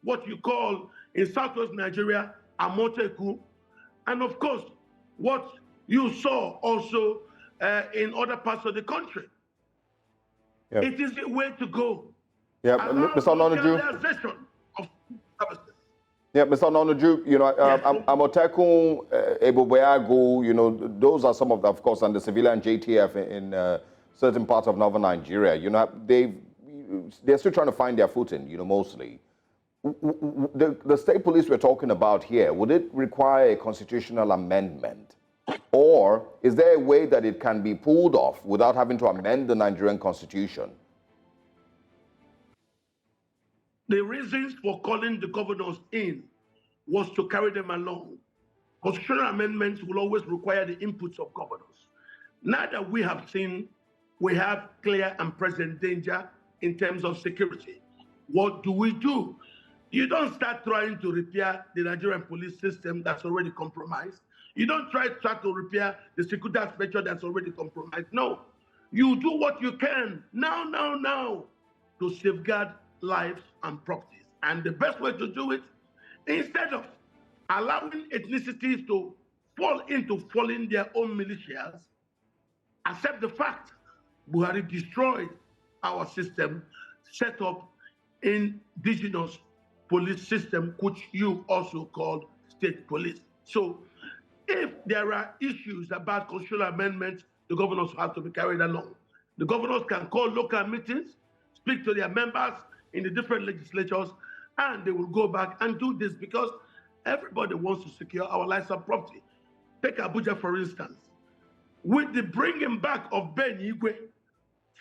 what you call in Southwest Nigeria, Amoteku, and of course, what you saw also in other parts of the country. Yep. It is the way to go. Yeah, Mr. Ononuju. Of services. Yeah, Mr. Onoju, you know, Amotekun, Ebobeago, you know, those are some of course, and the civilian JTF in certain parts of northern Nigeria. You know, they're still trying to find their footing, you know, mostly. The state police we're talking about here, would it require a constitutional amendment? Or is there a way that it can be pulled off without having to amend the Nigerian constitution? The reasons for calling the governors in was to carry them along. Constitutional amendments will always require the inputs of governors. Now that we have seen we have clear and present danger in terms of security, what do? You don't start trying to repair the Nigerian police system that's already compromised. You don't try to repair the security aspect that's already compromised. No, you do what you can now to safeguard lives and properties. And the best way to do it, instead of allowing ethnicities to fall into falling their own militias, accept the fact Buhari destroyed our system, set up indigenous police system, which you also call state police. So if there are issues about constitutional amendments, the governors have to be carried along. The governors can call local meetings, speak to their members in the different legislatures, and they will go back and do this because everybody wants to secure our lives and property. Take Abuja, for instance. With the bringing back of Ben Igwe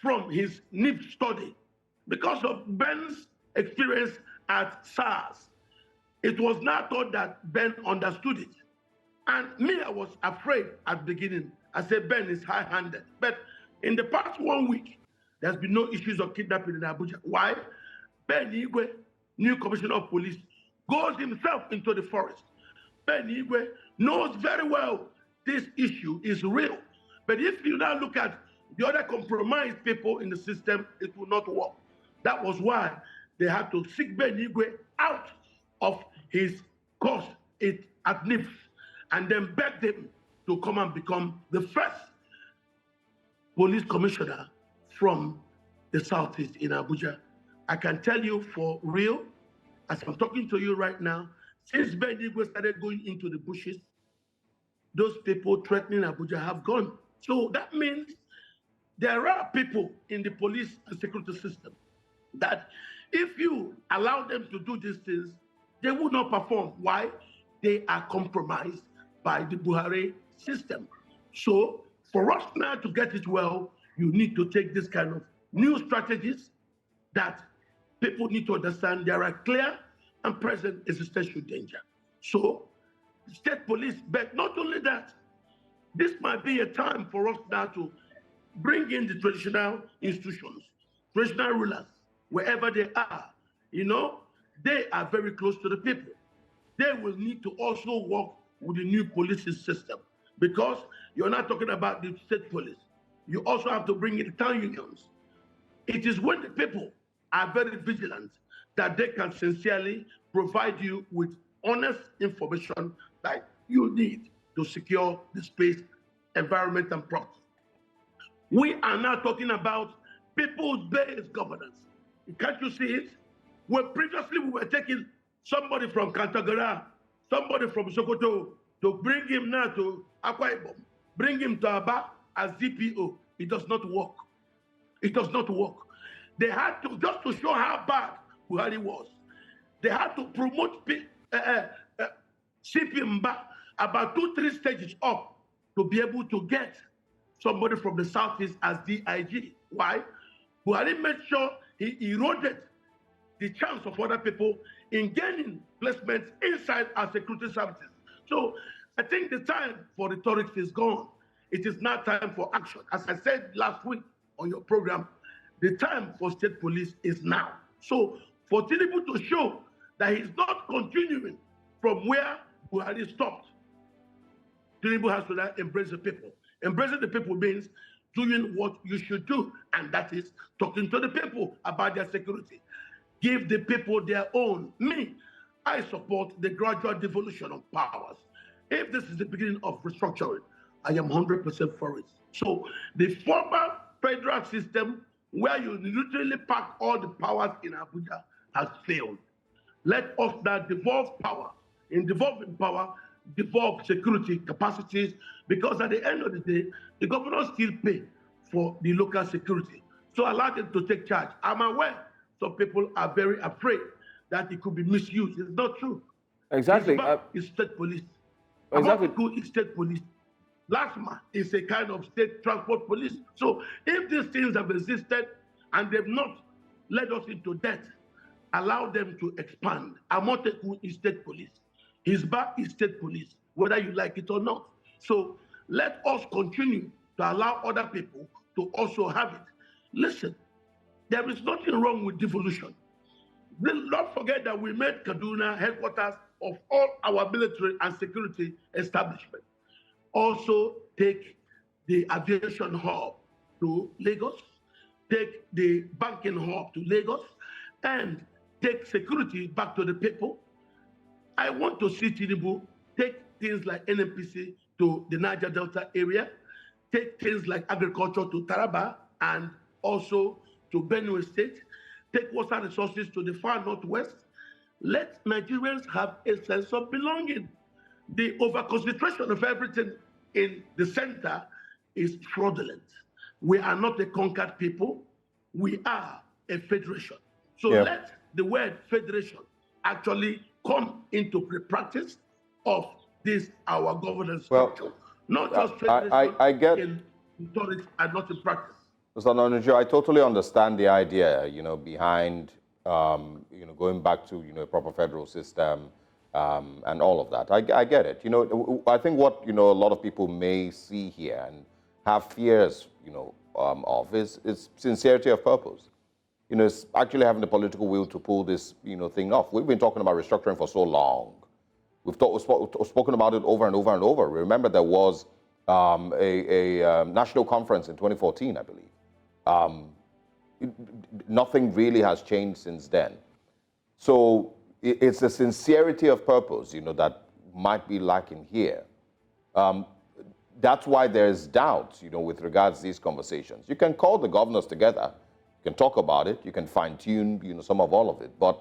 from his NIP study, because of Ben's experience at SARS, it was now thought that Ben understood it. And me, I was afraid at the beginning. I said, Ben is high-handed. But in the past 1 week, there's been no issues of kidnapping in Abuja. Why? Ben Igwe, new commissioner of police, goes himself into the forest. Ben Igwe knows very well this issue is real. But if you now look at the other compromised people in the system, it will not work. That was why they had to seek Ben Igwe out of his course at NIF and then beg them to come and become the first police commissioner from the Southeast in Abuja. I can tell you for real, as I'm talking to you right now, since Ben Igwe started going into the bushes, those people threatening Abuja have gone. So that means there are people in the police and security system that if you allow them to do these things, they will not perform. Why? They are compromised by the Buhari system. So for us now to get it well, you need to take this kind of new strategies that people need to understand there are clear and present existential danger. So state police, but not only that, this might be a time for us now to bring in the traditional institutions, traditional rulers, wherever they are. You know, they are very close to the people. They will need to also work with the new policing system because you're not talking about the state police. You also have to bring in town unions. It is when the people are very vigilant that they can sincerely provide you with honest information that you need to secure the space, environment, and property. We are now talking about people-based governance. Can't you see it? Where previously we were taking somebody from Kantagara, somebody from Sokoto, to bring him now to Akwa Ibom, bring him to Aba as DPO. It does not work. It does not work. They had to, just to show how bad Buhari was, they had to promote CP Mba about 2-3 stages up to be able to get somebody from the Southeast as DIG. Why? Buhari made sure he eroded the chance of other people in gaining placements inside our security services. So I think the time for rhetoric is gone. It is now time for action. As I said last week on your program, the time for state police is now. So for Tinubu to show that he's not continuing from where Buhari stopped, Tinubu has to now embrace the people. Embracing the people means doing what you should do, and that is talking to the people about their security. Give the people their own. Me, I support the gradual devolution of powers. If this is the beginning of restructuring, I am 100% for it. So the former federal system, where you literally pack all the powers in Abuja, has failed. Let us now devolve power. In devolving power, devolve security capacities, because at the end of the day, the governors still pay for the local security. So allow them to take charge. I'm aware some people are very afraid that it could be misused. It's not true. Exactly. It's state police. Exactly. Amotekun is state police. LASMA is a kind of state transport police. So if these things have existed and they've not led us into debt, allow them to expand. Amotekun is state police. Hisba is state police, whether you like it or not. So let us continue to allow other people to also have it. Listen, there is nothing wrong with devolution. Don't forget that we made Kaduna headquarters of all our military and security establishments. Also take the aviation hub to Lagos, take the banking hub to Lagos, and take security back to the people. I want to see Tinubu take things like NNPC to the Niger Delta area, take things like agriculture to Taraba and also to Benue State, take water resources to the far northwest. Let Nigerians have a sense of belonging. The over-concentration of everything in the center is fraudulent. We are not a conquered people. We are a federation. So let the word federation actually come into the practice of this, our governance structure. Not just federation I get in rhetoric and not in practice. Mr. Osarogie, I totally understand the idea, behind, going back to, a proper federal system and all of that. I get it. I think what, a lot of people may see here and have fears, of is sincerity of purpose. It's actually having the political will to pull this, thing off. We've been talking about restructuring for so long. We've spoken about it over and over and over. Remember, there was a national conference in 2014, I believe. Nothing really has changed since then. So it's the sincerity of purpose, that might be lacking here. That's why there's doubt, with regards to these conversations. You can call the governors together, you can talk about it, you can fine-tune, some of all of it. But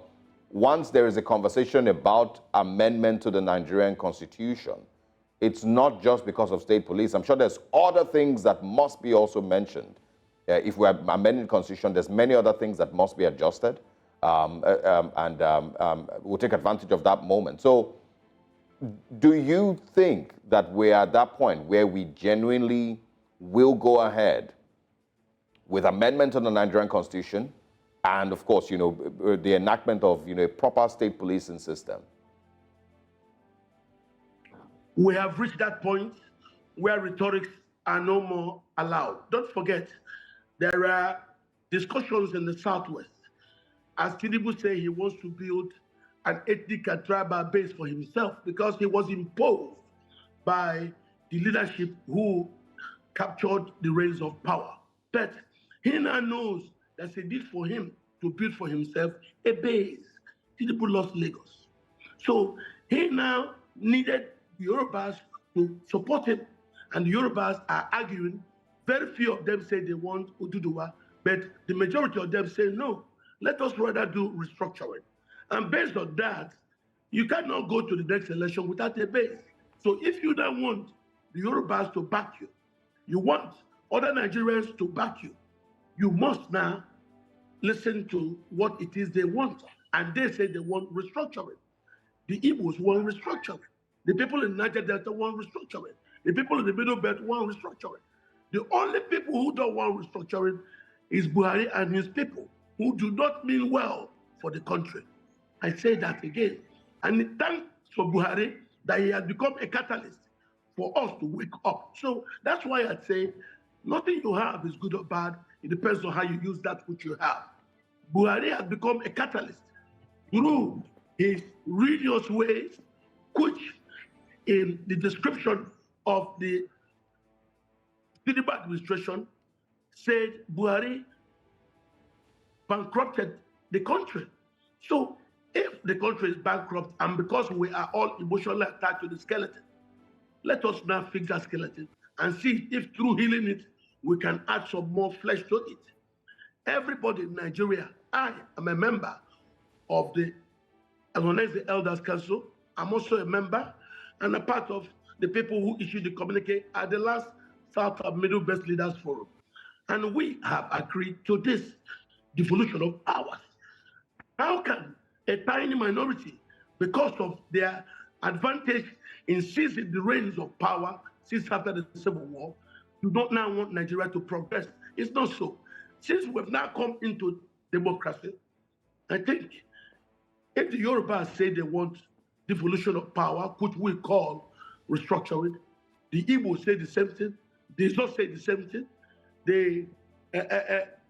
once there is a conversation about amendment to the Nigerian Constitution, it's not just because of state police. I'm sure there's other things that must be also mentioned. If we're amending the Constitution, there's many other things that must be adjusted, and we'll take advantage of that moment. So do you think that we're at that point where we genuinely will go ahead with amendment to the Nigerian Constitution and, of course, the enactment of, a proper state policing system? We have reached that point where rhetorics are no more allowed. Don't forget, there are discussions in the Southwest. As Tinubu said, he wants to build an ethnic and tribal base for himself because he was imposed by the leadership who captured the reins of power. But he now knows there's a need for him to build for himself a base. Tinubu lost Lagos. So he now needed the Yorubas to support him. And the Yorubas are arguing. Very few of them say they want Oduduwa, but the majority of them say no. Let us rather do restructuring. And based on that, you cannot go to the next election without a base. So if you don't want the Yorubas to back you, you want other Nigerians to back you, you must now listen to what it is they want. And they say they want restructuring. The Igbos want restructuring. The people in Niger Delta want restructuring. The people in the Middle Belt want restructuring. The only people who don't want restructuring is Buhari and his people, who do not mean well for the country. I say that again. And thanks for Buhari that he has become a catalyst for us to wake up. So that's why I say nothing you have is good or bad. It depends on how you use that which you have. Buhari has become a catalyst through his religious ways, which in the description of the Tinubu administration said Buhari bankrupted the country. So if the country is bankrupt and because we are all emotionally attached to the skeleton, let us now fix that skeleton and see if through healing it, we can add some more flesh to it. Everybody in Nigeria, I am a member of the as well as the Elders Council. I'm also a member and a part of the people who issued the communique at the last South and Middle Belt Leaders Forum. And we have agreed to this devolution of powers. How can a tiny minority, because of their advantage in seizing the reins of power since after the Civil War, do not now want Nigeria to progress? It's not so. Since we've now come into democracy, I think if the Yorubas say they want devolution of power, which we call restructuring, the Igbo say the same thing, the Izo say the same thing,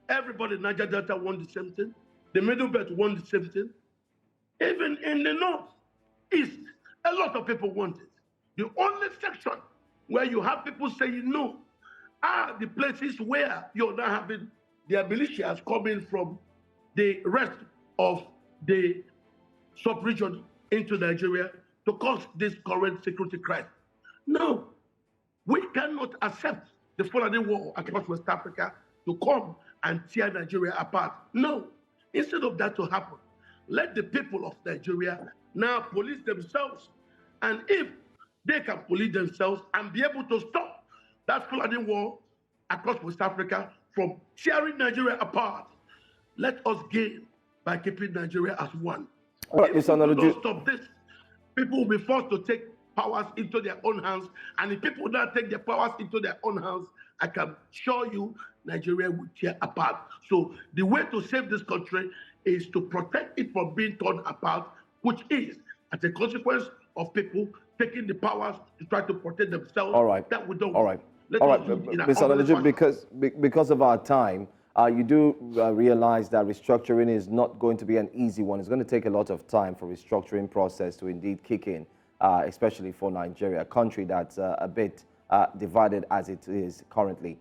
everybody in Niger Delta want the same thing, the Middle Belt want the same thing. Even in the North, East, a lot of people want it. The only section where you have people saying no are the places where you're now having their militias coming from the rest of the sub-region into Nigeria to cause this current security crisis. No, we cannot accept the Fulani war across West Africa to come and tear Nigeria apart. No, instead of that to happen, let the people of Nigeria now police themselves. And if they can police themselves and be able to stop that Fulani war across West Africa from tearing Nigeria apart, let us gain by keeping Nigeria as one. All right, if Mr. we Osarogie. don't stop this, people will be forced to take powers into their own hands. And if people now take their powers into their own hands, I can assure you Nigeria will tear apart. So the way to save this country is to protect it from being torn apart, which is as a consequence of people taking the powers to try to protect themselves. All right. That we don't. All right. Let All us right, do it in an Mr. orderly Osarogie, fashion. because of our time, you do realize that restructuring is not going to be an easy one. It's going to take a lot of time for restructuring process to indeed kick in, especially for Nigeria, a country that's a bit divided as it is currently.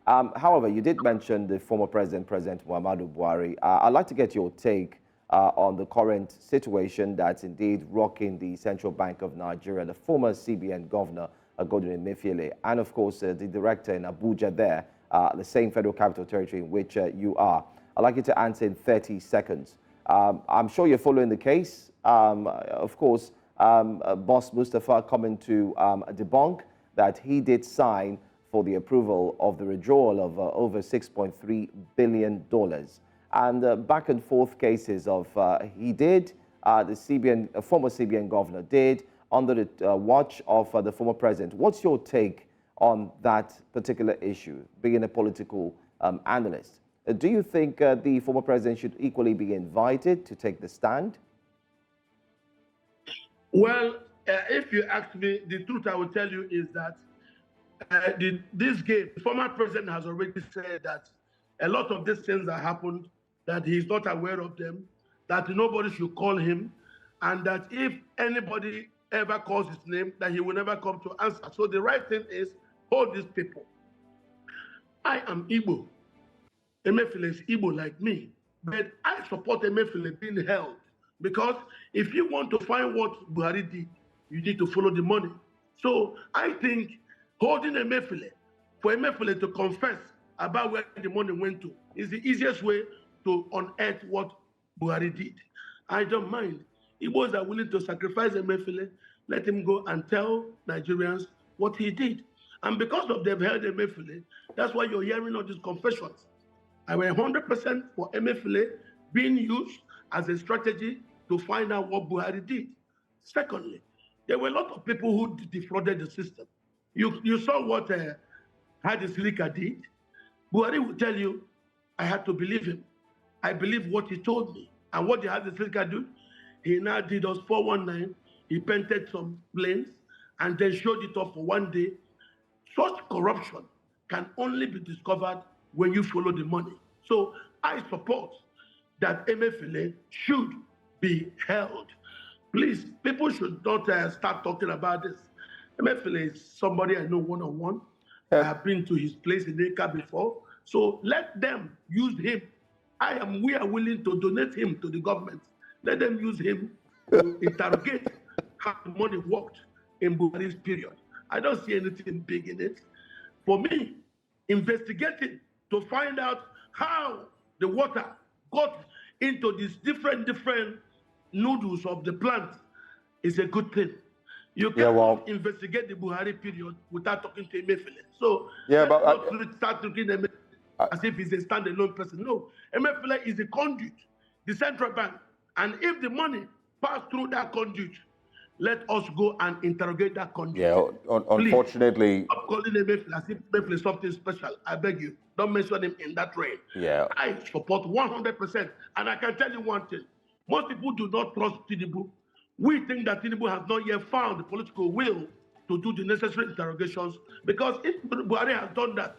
However, you did mention the former President Muhammadu Buhari. I'd like to get your take on the current situation that's indeed rocking the Central Bank of Nigeria, the former CBN governor, Godwin Emefiele, and of course the director in Abuja there, the same Federal Capital Territory in which you are. I'd like you to answer in 30 seconds. I'm sure you're following the case. Of course, Boss Mustafa coming to debunk that he did sign for the approval of the withdrawal of over $6.3 billion. And back and forth cases of he did, the former CBN governor did, under the watch of the former president. What's your take on that particular issue, being a political analyst? Do you think the former president should equally be invited to take the stand? Well, if you ask me, the truth I will tell you is that this game, the former president has already said that a lot of these things that happened, that he's not aware of them, that nobody should call him, and that if anybody ever calls his name, that he will never come to answer. So the right thing is, hold these people. I am Igbo. Emefiele is Igbo like me, but I support Emefiele being held, because if you want to find what Buhari did, you need to follow the money. So I think holding Emefiele, for Emefiele to confess about where the money went to, is the easiest way to unearth what Buhari did. I don't mind. Igbos are willing to sacrifice Emefiele, let him go and tell Nigerians what he did. And because of they've held Emefiele, that's why you're hearing all these confessions. I were 100% for Emefiele being used as a strategy to find out what Buhari did. Secondly, there were a lot of people who defrauded the system. You saw what Hadi Silika did. Buhari will tell you, I had to believe him. I believe what he told me. And what did Hadi Silika do? He now did us 419. He painted some planes and then showed it off for one day. Such corruption can only be discovered when you follow the money. So I support that Emefiele should be held. Please, people should not start talking about this. Emefiele is somebody I know one-on-one. I have been to his place in Eka before. So let them use him. We are willing to donate him to the government. Let them use him to interrogate how the money worked in Buhari's period. I don't see anything big in it. For me, investigating to find out how the water got into these different noodles of the plant is a good thing. You Yeah, cannot well- investigate the Buhari period without talking to Emefiele. So Yeah, but let's not start looking at Emefiele as if he's a standalone person. No, Emefiele is the conduit, the central bank. And if the money passed through that conduit, let us go and interrogate that conduit. Yeah, unfortunately. Stop calling Emefiele as if Emefiele is something special. I beg you, don't mention him in that reign. Yeah. I support 100%. And I can tell you one thing. Most people do not trust Tinubu. We think that Tinubu has not yet found the political will to do the necessary interrogations, because if Buhari has done that,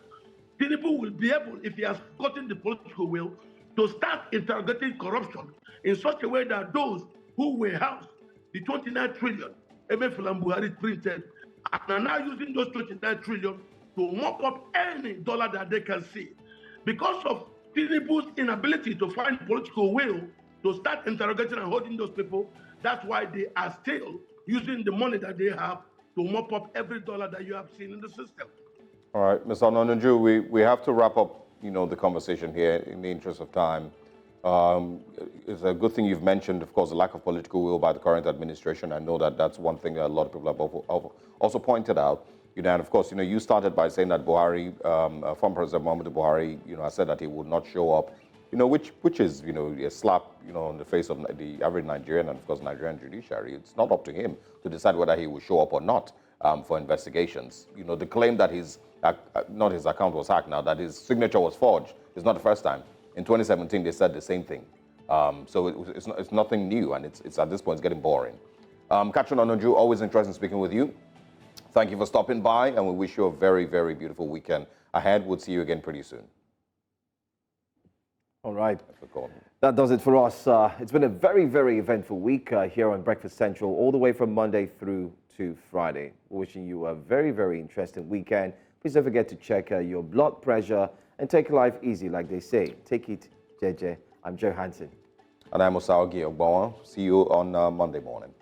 Tinubu will be able, if he has gotten the political will, to start interrogating corruption in such a way that those who were housed the 29 trillion Emefiele and Buhari printed are now using those 29 trillion to mop up any dollar that they can see. Because of Tinubu's inability to find political will to start interrogating and holding those people, that's why they are still using the money that they have to mop up every dollar that you have seen in the system. All right, Mr. Ononju, we have to wrap up, the conversation here in the interest of time. It's a good thing you've mentioned, of course, the lack of political will by the current administration. I know that that's one thing that a lot of people have also pointed out. And of course, you started by saying that Buhari, former President Muhammadu Buhari, has said that he would not show up, which is, a slap, on the face of the average Nigerian and, of course, Nigerian judiciary. It's not up to him to decide whether he will show up or not for investigations. The claim that not his account was hacked now, that his signature was forged is not the first time. In 2017, they said the same thing. So it's nothing new, and it's at this point, it's getting boring. Catherine Ononju, always interesting speaking with you. Thank you for stopping by, and we wish you a very, very beautiful weekend ahead. We'll see you again pretty soon. All right. That does it for us. It's been a very, very eventful week here on Breakfast Central, all the way from Monday through to Friday. We're wishing you a very, very interesting weekend. Please don't forget to check your blood pressure and take life easy, like they say. Take it, JJ. I'm Joe Hansen. And I'm Osarogie. See you on Monday morning.